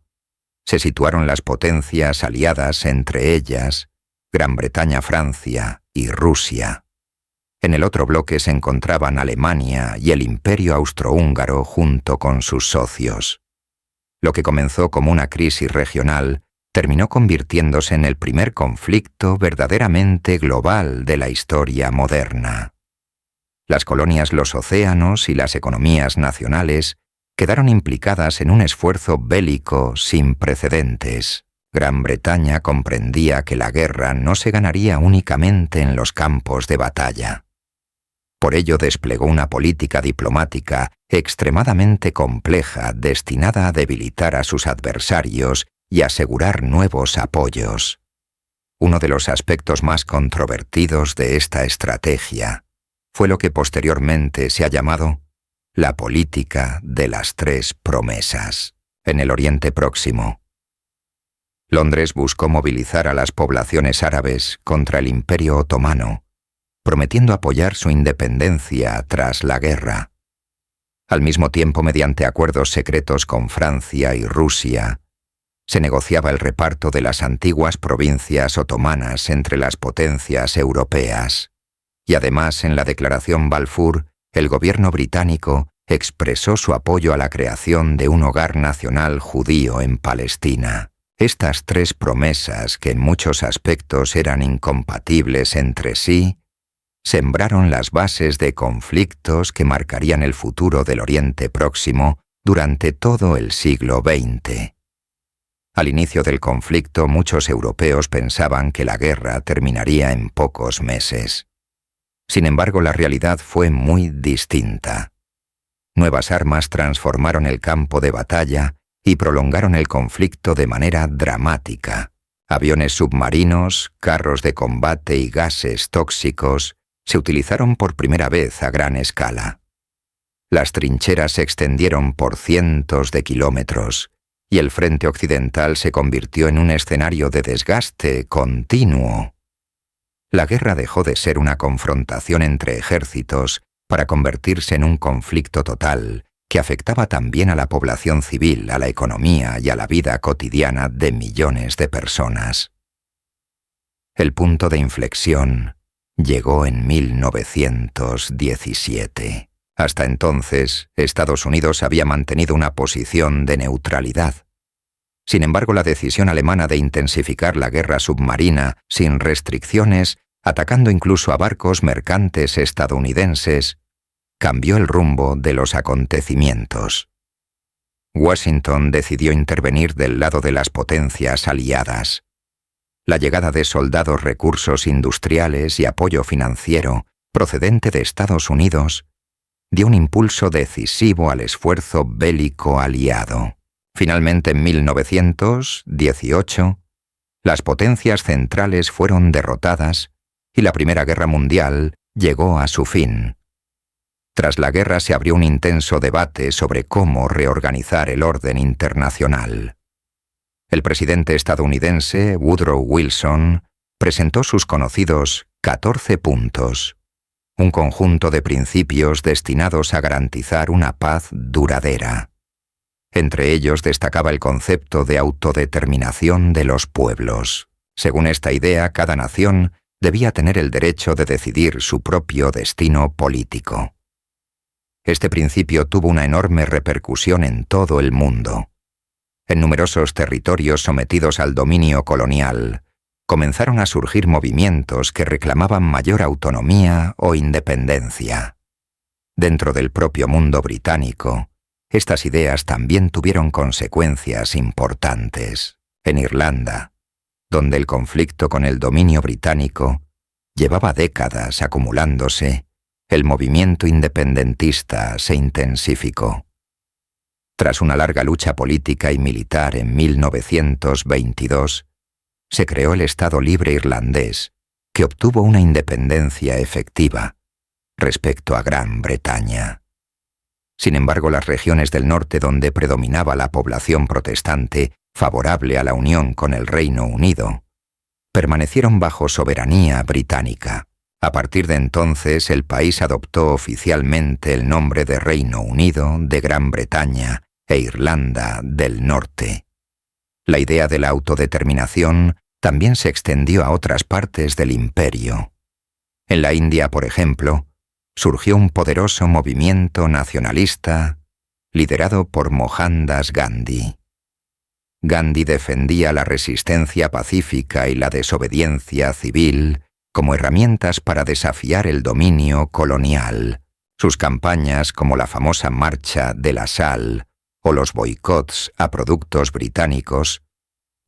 se situaron las potencias aliadas, entre ellas Gran Bretaña, Francia y Rusia. En el otro bloque se encontraban Alemania y el Imperio Austrohúngaro junto con sus socios. Lo que comenzó como una crisis regional terminó convirtiéndose en el primer conflicto verdaderamente global de la historia moderna. Las colonias, los océanos y las economías nacionales quedaron implicadas en un esfuerzo bélico sin precedentes. Gran Bretaña comprendía que la guerra no se ganaría únicamente en los campos de batalla. Por ello desplegó una política diplomática extremadamente compleja destinada a debilitar a sus adversarios y asegurar nuevos apoyos. Uno de los aspectos más controvertidos de esta estrategia fue lo que posteriormente se ha llamado la política de las tres promesas. En el Oriente Próximo, Londres buscó movilizar a las poblaciones árabes contra el Imperio Otomano, prometiendo apoyar su independencia tras la guerra. Al mismo tiempo, mediante acuerdos secretos con Francia y Rusia, se negociaba el reparto de las antiguas provincias otomanas entre las potencias europeas. Y además, en la Declaración Balfour, el gobierno británico expresó su apoyo a la creación de un hogar nacional judío en Palestina. Estas tres promesas, que en muchos aspectos eran incompatibles entre sí, sembraron las bases de conflictos que marcarían el futuro del Oriente Próximo durante todo el siglo XX. Al inicio del conflicto, muchos europeos pensaban que la guerra terminaría en pocos meses. Sin embargo, la realidad fue muy distinta. Nuevas armas transformaron el campo de batalla y prolongaron el conflicto de manera dramática. Aviones submarinos, carros de combate y gases tóxicos se utilizaron por primera vez a gran escala. Las trincheras se extendieron por cientos de kilómetros y el frente occidental se convirtió en un escenario de desgaste continuo. La guerra dejó de ser una confrontación entre ejércitos para convertirse en un conflicto total que afectaba también a la población civil, a la economía y a la vida cotidiana de millones de personas. El punto de inflexión llegó en 1917. Hasta entonces, Estados Unidos había mantenido una posición de neutralidad. Sin embargo, la decisión alemana de intensificar la guerra submarina sin restricciones, atacando incluso a barcos mercantes estadounidenses, cambió el rumbo de los acontecimientos. Washington decidió intervenir del lado de las potencias aliadas. La llegada de soldados, recursos industriales y apoyo financiero procedente de Estados Unidos dio un impulso decisivo al esfuerzo bélico aliado. Finalmente, en 1918, las potencias centrales fueron derrotadas y la Primera Guerra Mundial llegó a su fin. Tras la guerra se abrió un intenso debate sobre cómo reorganizar el orden internacional. El presidente estadounidense Woodrow Wilson presentó sus conocidos 14 puntos, un conjunto de principios destinados a garantizar una paz duradera. Entre ellos destacaba el concepto de autodeterminación de los pueblos. Según esta idea, cada nación debía tener el derecho de decidir su propio destino político. Este principio tuvo una enorme repercusión en todo el mundo. En numerosos territorios sometidos al dominio colonial, comenzaron a surgir movimientos que reclamaban mayor autonomía o independencia. Dentro del propio mundo británico, estas ideas también tuvieron consecuencias importantes. En Irlanda, donde el conflicto con el dominio británico llevaba décadas acumulándose, el movimiento independentista se intensificó. Tras una larga lucha política y militar en 1922, se creó el Estado Libre Irlandés, que obtuvo una independencia efectiva respecto a Gran Bretaña. Sin embargo, las regiones del norte donde predominaba la población protestante favorable a la unión con el Reino Unido, permanecieron bajo soberanía británica. A partir de entonces, el país adoptó oficialmente el nombre de Reino Unido de Gran Bretaña e Irlanda del Norte. La idea de la autodeterminación también se extendió a otras partes del imperio. En la India, por ejemplo, surgió un poderoso movimiento nacionalista liderado por Mohandas Gandhi. Gandhi defendía la resistencia pacífica y la desobediencia civil como herramientas para desafiar el dominio colonial. Sus campañas, como la famosa Marcha de la Sal o los boicots a productos británicos,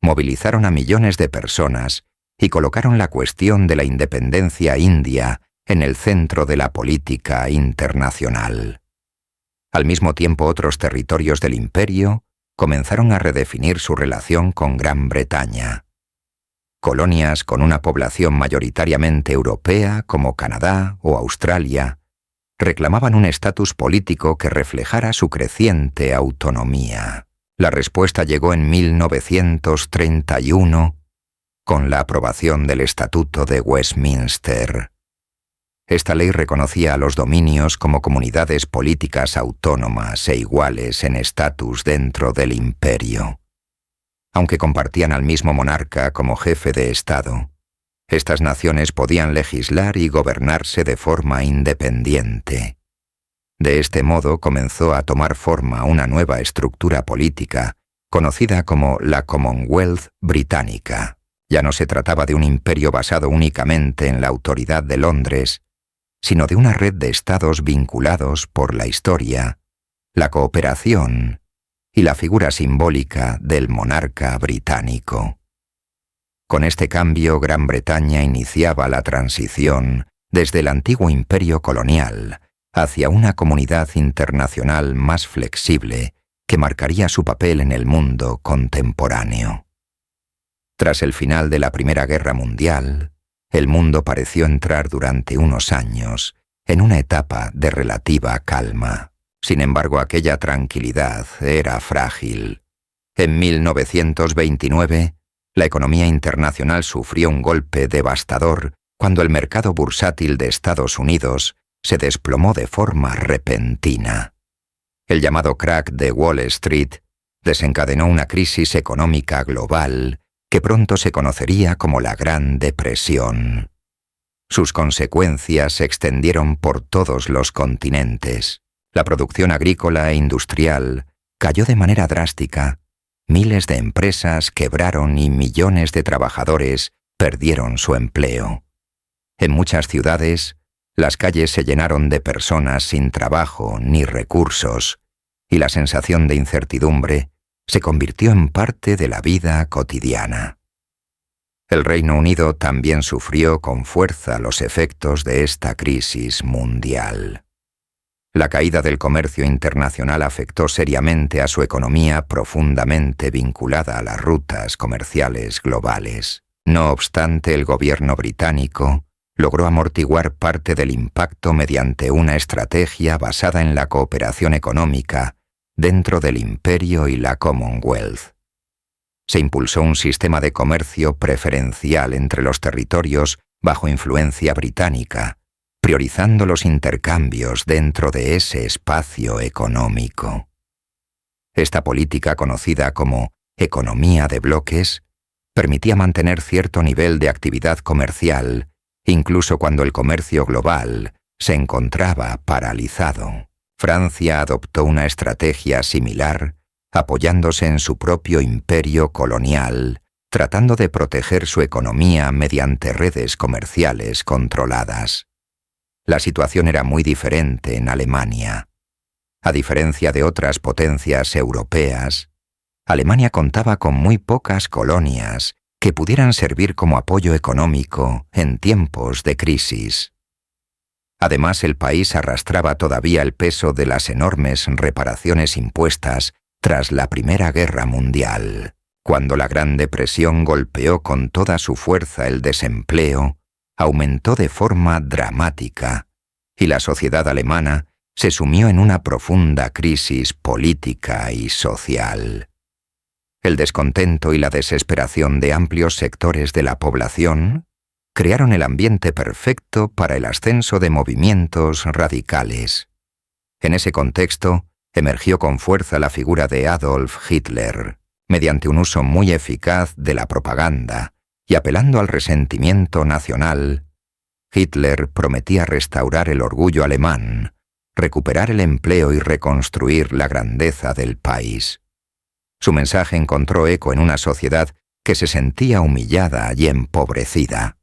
movilizaron a millones de personas y colocaron la cuestión de la independencia india en el centro de la política internacional. Al mismo tiempo, otros territorios del imperio comenzaron a redefinir su relación con Gran Bretaña. Colonias con una población mayoritariamente europea, como Canadá o Australia, reclamaban un estatus político que reflejara su creciente autonomía. La respuesta llegó en 1931 con la aprobación del Estatuto de Westminster. Esta ley reconocía a los dominios como comunidades políticas autónomas e iguales en estatus dentro del imperio. Aunque compartían al mismo monarca como jefe de Estado, estas naciones podían legislar y gobernarse de forma independiente. De este modo comenzó a tomar forma una nueva estructura política, conocida como la Commonwealth británica. Ya no se trataba de un imperio basado únicamente en la autoridad de Londres, sino de una red de estados vinculados por la historia, la cooperación y la figura simbólica del monarca británico. Con este cambio, Gran Bretaña iniciaba la transición desde el antiguo imperio colonial hacia una comunidad internacional más flexible que marcaría su papel en el mundo contemporáneo. Tras el final de la Primera Guerra Mundial, el mundo pareció entrar durante unos años en una etapa de relativa calma. Sin embargo, aquella tranquilidad era frágil. En 1929, la economía internacional sufrió un golpe devastador cuando el mercado bursátil de Estados Unidos se desplomó de forma repentina. El llamado crack de Wall Street desencadenó una crisis económica global que pronto se conocería como la Gran Depresión. Sus consecuencias se extendieron por todos los continentes. La producción agrícola e industrial cayó de manera drástica, miles de empresas quebraron y millones de trabajadores perdieron su empleo. En muchas ciudades, las calles se llenaron de personas sin trabajo ni recursos, y la sensación de incertidumbre se convirtió en parte de la vida cotidiana. El Reino Unido también sufrió con fuerza los efectos de esta crisis mundial. La caída del comercio internacional afectó seriamente a su economía profundamente vinculada a las rutas comerciales globales. No obstante, el gobierno británico logró amortiguar parte del impacto mediante una estrategia basada en la cooperación económica dentro del imperio y la Commonwealth. Se impulsó un sistema de comercio preferencial entre los territorios bajo influencia británica, priorizando los intercambios dentro de ese espacio económico. Esta política, conocida como economía de bloques, permitía mantener cierto nivel de actividad comercial, incluso cuando el comercio global se encontraba paralizado. Francia adoptó una estrategia similar, apoyándose en su propio imperio colonial, tratando de proteger su economía mediante redes comerciales controladas. La situación era muy diferente en Alemania. A diferencia de otras potencias europeas, Alemania contaba con muy pocas colonias que pudieran servir como apoyo económico en tiempos de crisis. Además, el país arrastraba todavía el peso de las enormes reparaciones impuestas tras la Primera Guerra Mundial. Cuando la Gran Depresión golpeó con toda su fuerza el desempleo, aumentó de forma dramática, y la sociedad alemana se sumió en una profunda crisis política y social. El descontento y la desesperación de amplios sectores de la población crearon el ambiente perfecto para el ascenso de movimientos radicales. En ese contexto, emergió con fuerza la figura de Adolf Hitler, mediante un uso muy eficaz de la propaganda y apelando al resentimiento nacional. Hitler prometía restaurar el orgullo alemán, recuperar el empleo y reconstruir la grandeza del país. Su mensaje encontró eco en una sociedad que se sentía humillada y empobrecida.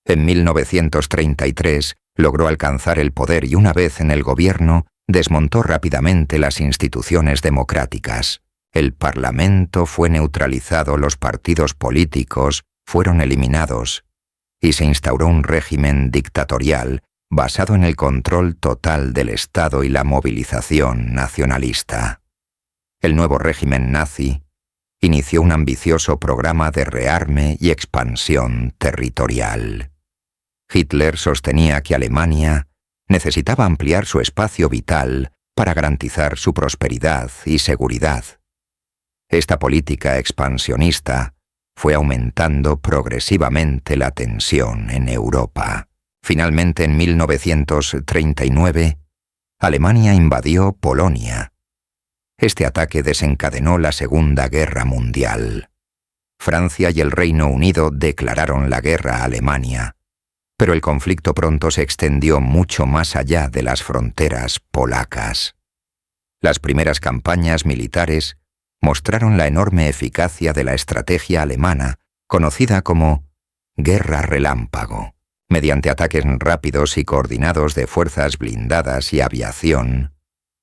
En 1933 logró alcanzar el poder y una vez en el gobierno desmontó rápidamente las instituciones democráticas. El Parlamento fue neutralizado, los partidos políticos fueron eliminados y se instauró un régimen dictatorial basado en el control total del Estado y la movilización nacionalista. El nuevo régimen nazi inició un ambicioso programa de rearme y expansión territorial. Hitler sostenía que Alemania necesitaba ampliar su espacio vital para garantizar su prosperidad y seguridad. Esta política expansionista fue aumentando progresivamente la tensión en Europa. Finalmente, en 1939, Alemania invadió Polonia. Este ataque desencadenó la Segunda Guerra Mundial. Francia y el Reino Unido declararon la guerra a Alemania, pero el conflicto pronto se extendió mucho más allá de las fronteras polacas. Las primeras campañas militares mostraron la enorme eficacia de la estrategia alemana, conocida como Guerra Relámpago. Mediante ataques rápidos y coordinados de fuerzas blindadas y aviación,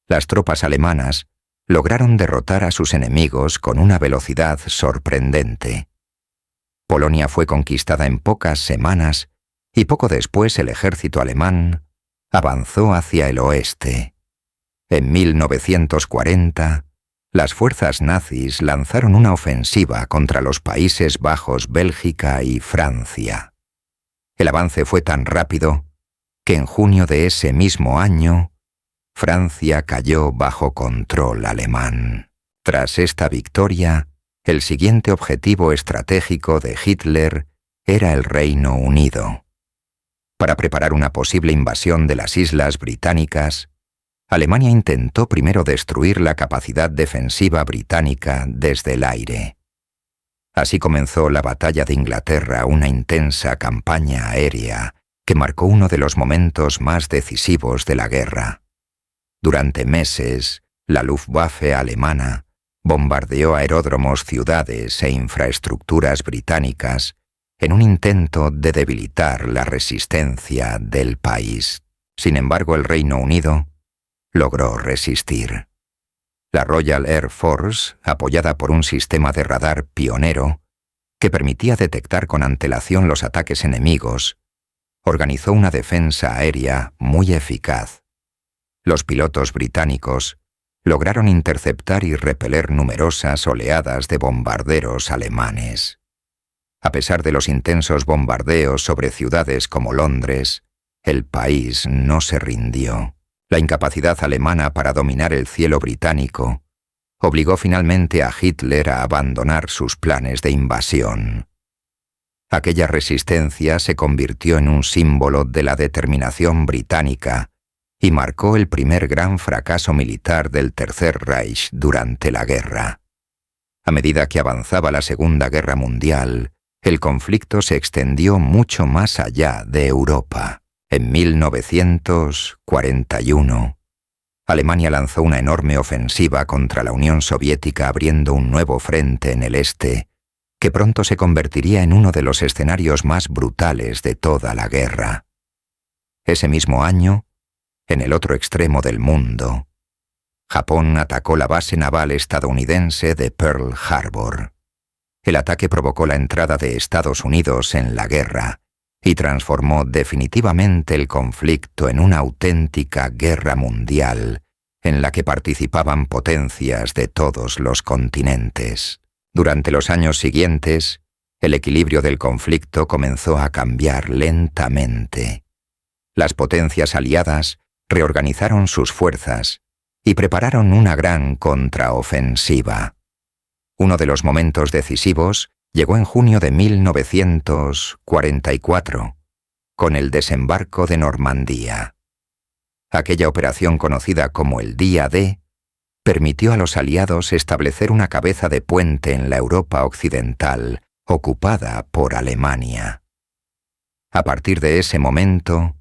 las tropas alemanas lograron derrotar a sus enemigos con una velocidad sorprendente. Polonia fue conquistada en pocas semanas y poco después el ejército alemán avanzó hacia el oeste. En 1940, las fuerzas nazis lanzaron una ofensiva contra los Países Bajos, Bélgica y Francia. El avance fue tan rápido que en junio de ese mismo año, Francia cayó bajo control alemán. Tras esta victoria, el siguiente objetivo estratégico de Hitler era el Reino Unido. Para preparar una posible invasión de las islas británicas, Alemania intentó primero destruir la capacidad defensiva británica desde el aire. Así comenzó la Batalla de Inglaterra, una intensa campaña aérea que marcó uno de los momentos más decisivos de la guerra. Durante meses, la Luftwaffe alemana bombardeó aeródromos, ciudades e infraestructuras británicas en un intento de debilitar la resistencia del país. Sin embargo, el Reino Unido logró resistir. La Royal Air Force, apoyada por un sistema de radar pionero que permitía detectar con antelación los ataques enemigos, organizó una defensa aérea muy eficaz. Los pilotos británicos lograron interceptar y repeler numerosas oleadas de bombarderos alemanes. A pesar de los intensos bombardeos sobre ciudades como Londres, el país no se rindió. La incapacidad alemana para dominar el cielo británico obligó finalmente a Hitler a abandonar sus planes de invasión. Aquella resistencia se convirtió en un símbolo de la determinación británica y marcó el primer gran fracaso militar del Tercer Reich durante la guerra. A medida que avanzaba la Segunda Guerra Mundial, el conflicto se extendió mucho más allá de Europa. En 1941, Alemania lanzó una enorme ofensiva contra la Unión Soviética, abriendo un nuevo frente en el este, que pronto se convertiría en uno de los escenarios más brutales de toda la guerra. Ese mismo año, en el otro extremo del mundo, Japón atacó la base naval estadounidense de Pearl Harbor. El ataque provocó la entrada de Estados Unidos en la guerra y transformó definitivamente el conflicto en una auténtica guerra mundial en la que participaban potencias de todos los continentes. Durante los años siguientes, el equilibrio del conflicto comenzó a cambiar lentamente. Las potencias aliadas reorganizaron sus fuerzas y prepararon una gran contraofensiva. Uno de los momentos decisivos llegó en junio de 1944, con el desembarco de Normandía. Aquella operación conocida como el Día D permitió a los aliados establecer una cabeza de puente en la Europa occidental ocupada por Alemania. A partir de ese momento,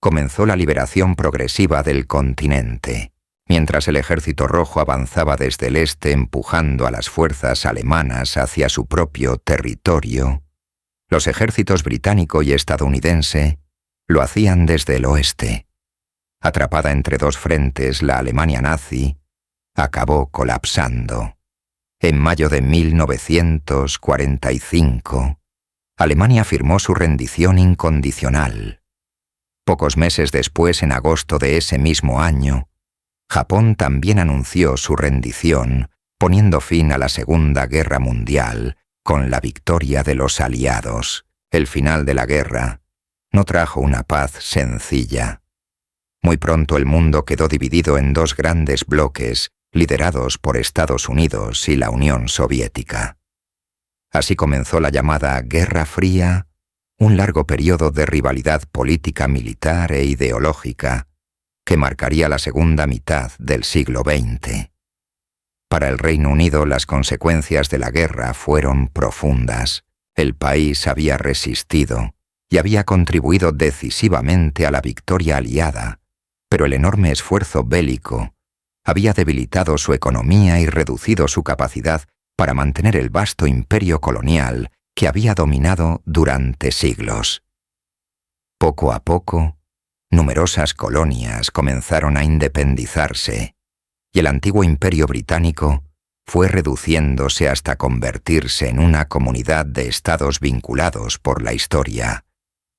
comenzó la liberación progresiva del continente. Mientras el Ejército Rojo avanzaba desde el este empujando a las fuerzas alemanas hacia su propio territorio, los ejércitos británico y estadounidense lo hacían desde el oeste. Atrapada entre dos frentes, la Alemania nazi acabó colapsando. En mayo de 1945, Alemania firmó su rendición incondicional. Pocos meses después, en agosto de ese mismo año, Japón también anunció su rendición, poniendo fin a la Segunda Guerra Mundial con la victoria de los aliados. El final de la guerra no trajo una paz sencilla. Muy pronto el mundo quedó dividido en dos grandes bloques, liderados por Estados Unidos y la Unión Soviética. Así comenzó la llamada Guerra Fría, un largo periodo de rivalidad política, militar e ideológica, que marcaría la segunda mitad del siglo XX. Para el Reino Unido, las consecuencias de la guerra fueron profundas. El país había resistido y había contribuido decisivamente a la victoria aliada, pero el enorme esfuerzo bélico había debilitado su economía y reducido su capacidad para mantener el vasto imperio colonial que había dominado durante siglos. Poco a poco, numerosas colonias comenzaron a independizarse, y el antiguo imperio británico fue reduciéndose hasta convertirse en una comunidad de estados vinculados por la historia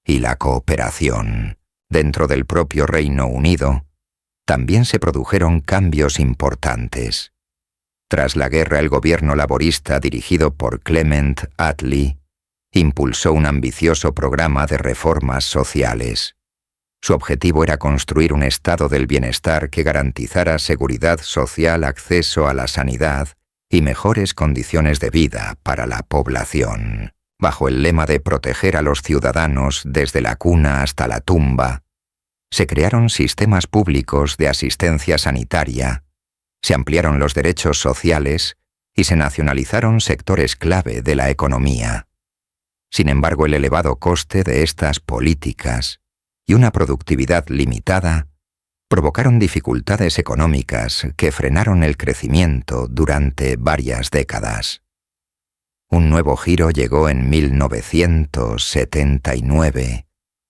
y la cooperación. Dentro del propio Reino Unido, también se produjeron cambios importantes. Tras la guerra, el gobierno laborista dirigido por Clement Attlee impulsó un ambicioso programa de reformas sociales. Su objetivo era construir un estado del bienestar que garantizara seguridad social, acceso a la sanidad y mejores condiciones de vida para la población. Bajo el lema de proteger a los ciudadanos desde la cuna hasta la tumba, se crearon sistemas públicos de asistencia sanitaria, se ampliaron los derechos sociales y se nacionalizaron sectores clave de la economía. Sin embargo, el elevado coste de estas políticas y una productividad limitada provocaron dificultades económicas que frenaron el crecimiento durante varias décadas. Un nuevo giro llegó en 1979,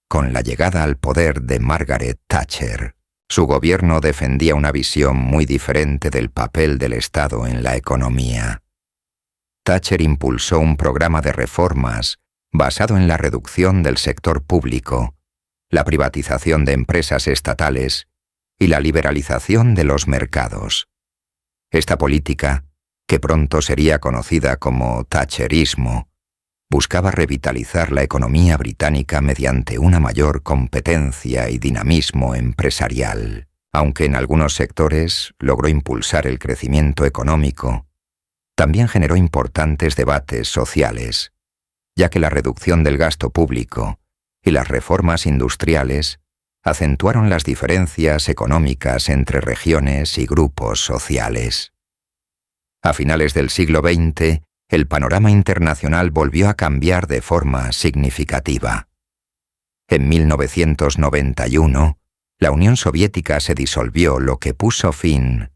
con la llegada al poder de Margaret Thatcher. Su gobierno defendía una visión muy diferente del papel del Estado en la economía. Thatcher impulsó un programa de reformas basado en la reducción del sector público, la privatización de empresas estatales y la liberalización de los mercados. Esta política, que pronto sería conocida como Thatcherismo, buscaba revitalizar la economía británica mediante una mayor competencia y dinamismo empresarial. Aunque en algunos sectores logró impulsar el crecimiento económico, también generó importantes debates sociales, ya que la reducción del gasto público y las reformas industriales acentuaron las diferencias económicas entre regiones y grupos sociales. A finales del siglo XX, el panorama internacional volvió a cambiar de forma significativa. En 1991, la Unión Soviética se disolvió, lo que puso fin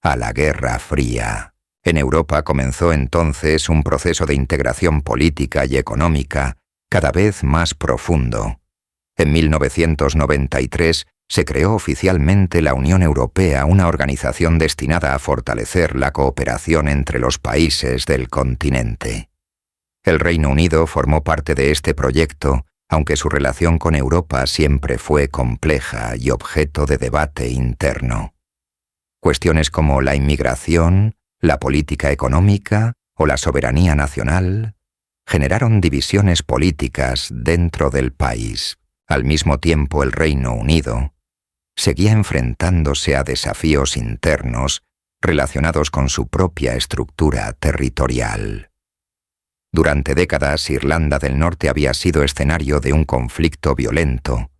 a la Guerra Fría. En Europa comenzó entonces un proceso de integración política y económica cada vez más profundo. En 1993 se creó oficialmente la Unión Europea, una organización destinada a fortalecer la cooperación entre los países del continente. El Reino Unido formó parte de este proyecto, aunque su relación con Europa siempre fue compleja y objeto de debate interno. Cuestiones como la inmigración, la política económica o la soberanía nacional generaron divisiones políticas dentro del país. Al mismo tiempo, el Reino Unido seguía enfrentándose a desafíos internos relacionados con su propia estructura territorial. Durante décadas, Irlanda del Norte había sido escenario de un conflicto violento,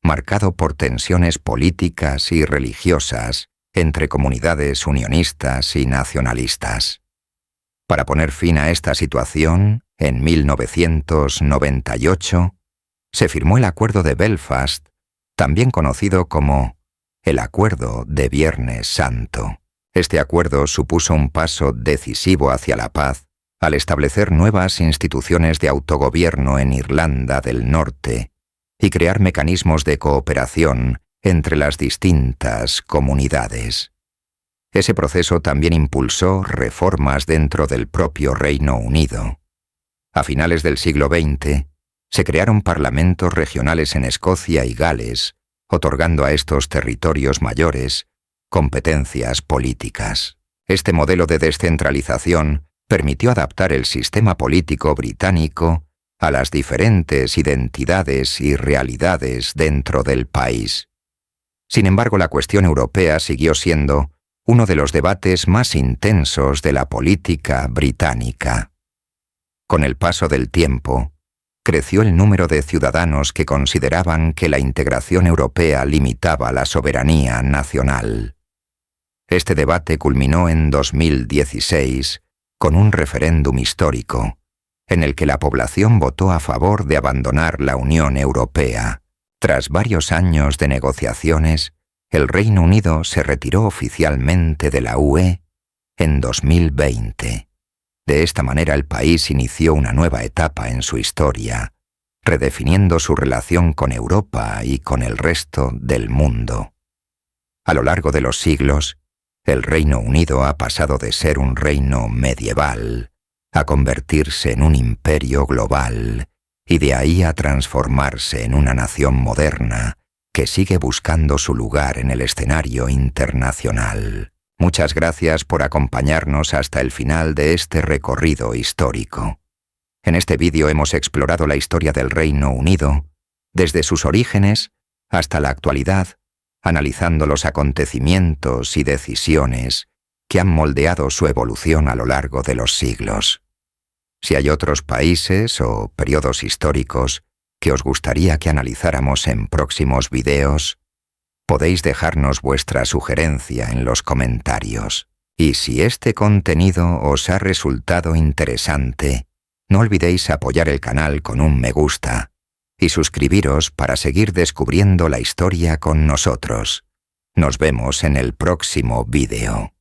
marcado por tensiones políticas y religiosas entre comunidades unionistas y nacionalistas. Para poner fin a esta situación, en 1998, se firmó el Acuerdo de Belfast, también conocido como el Acuerdo de Viernes Santo. Este acuerdo supuso un paso decisivo hacia la paz al establecer nuevas instituciones de autogobierno en Irlanda del Norte y crear mecanismos de cooperación entre las distintas comunidades. Ese proceso también impulsó reformas dentro del propio Reino Unido. A finales del siglo XX, se crearon parlamentos regionales en Escocia y Gales, otorgando a estos territorios mayores competencias políticas. Este modelo de descentralización permitió adaptar el sistema político británico a las diferentes identidades y realidades dentro del país. Sin embargo, la cuestión europea siguió siendo uno de los debates más intensos de la política británica. Con el paso del tiempo, creció el número de ciudadanos que consideraban que la integración europea limitaba la soberanía nacional. Este debate culminó en 2016 con un referéndum histórico, en el que la población votó a favor de abandonar la Unión Europea. Tras varios años de negociaciones, el Reino Unido se retiró oficialmente de la UE en 2020. De esta manera el país inició una nueva etapa en su historia, redefiniendo su relación con Europa y con el resto del mundo. A lo largo de los siglos, el Reino Unido ha pasado de ser un reino medieval a convertirse en un imperio global y de ahí a transformarse en una nación moderna que sigue buscando su lugar en el escenario internacional. Muchas gracias por acompañarnos hasta el final de este recorrido histórico. En este vídeo hemos explorado la historia del Reino Unido, desde sus orígenes hasta la actualidad, analizando los acontecimientos y decisiones que han moldeado su evolución a lo largo de los siglos. Si hay otros países o periodos históricos que os gustaría que analizáramos en próximos videos, podéis dejarnos vuestra sugerencia en los comentarios. Y si este contenido os ha resultado interesante, no olvidéis apoyar el canal con un me gusta y suscribiros para seguir descubriendo la historia con nosotros. Nos vemos en el próximo vídeo.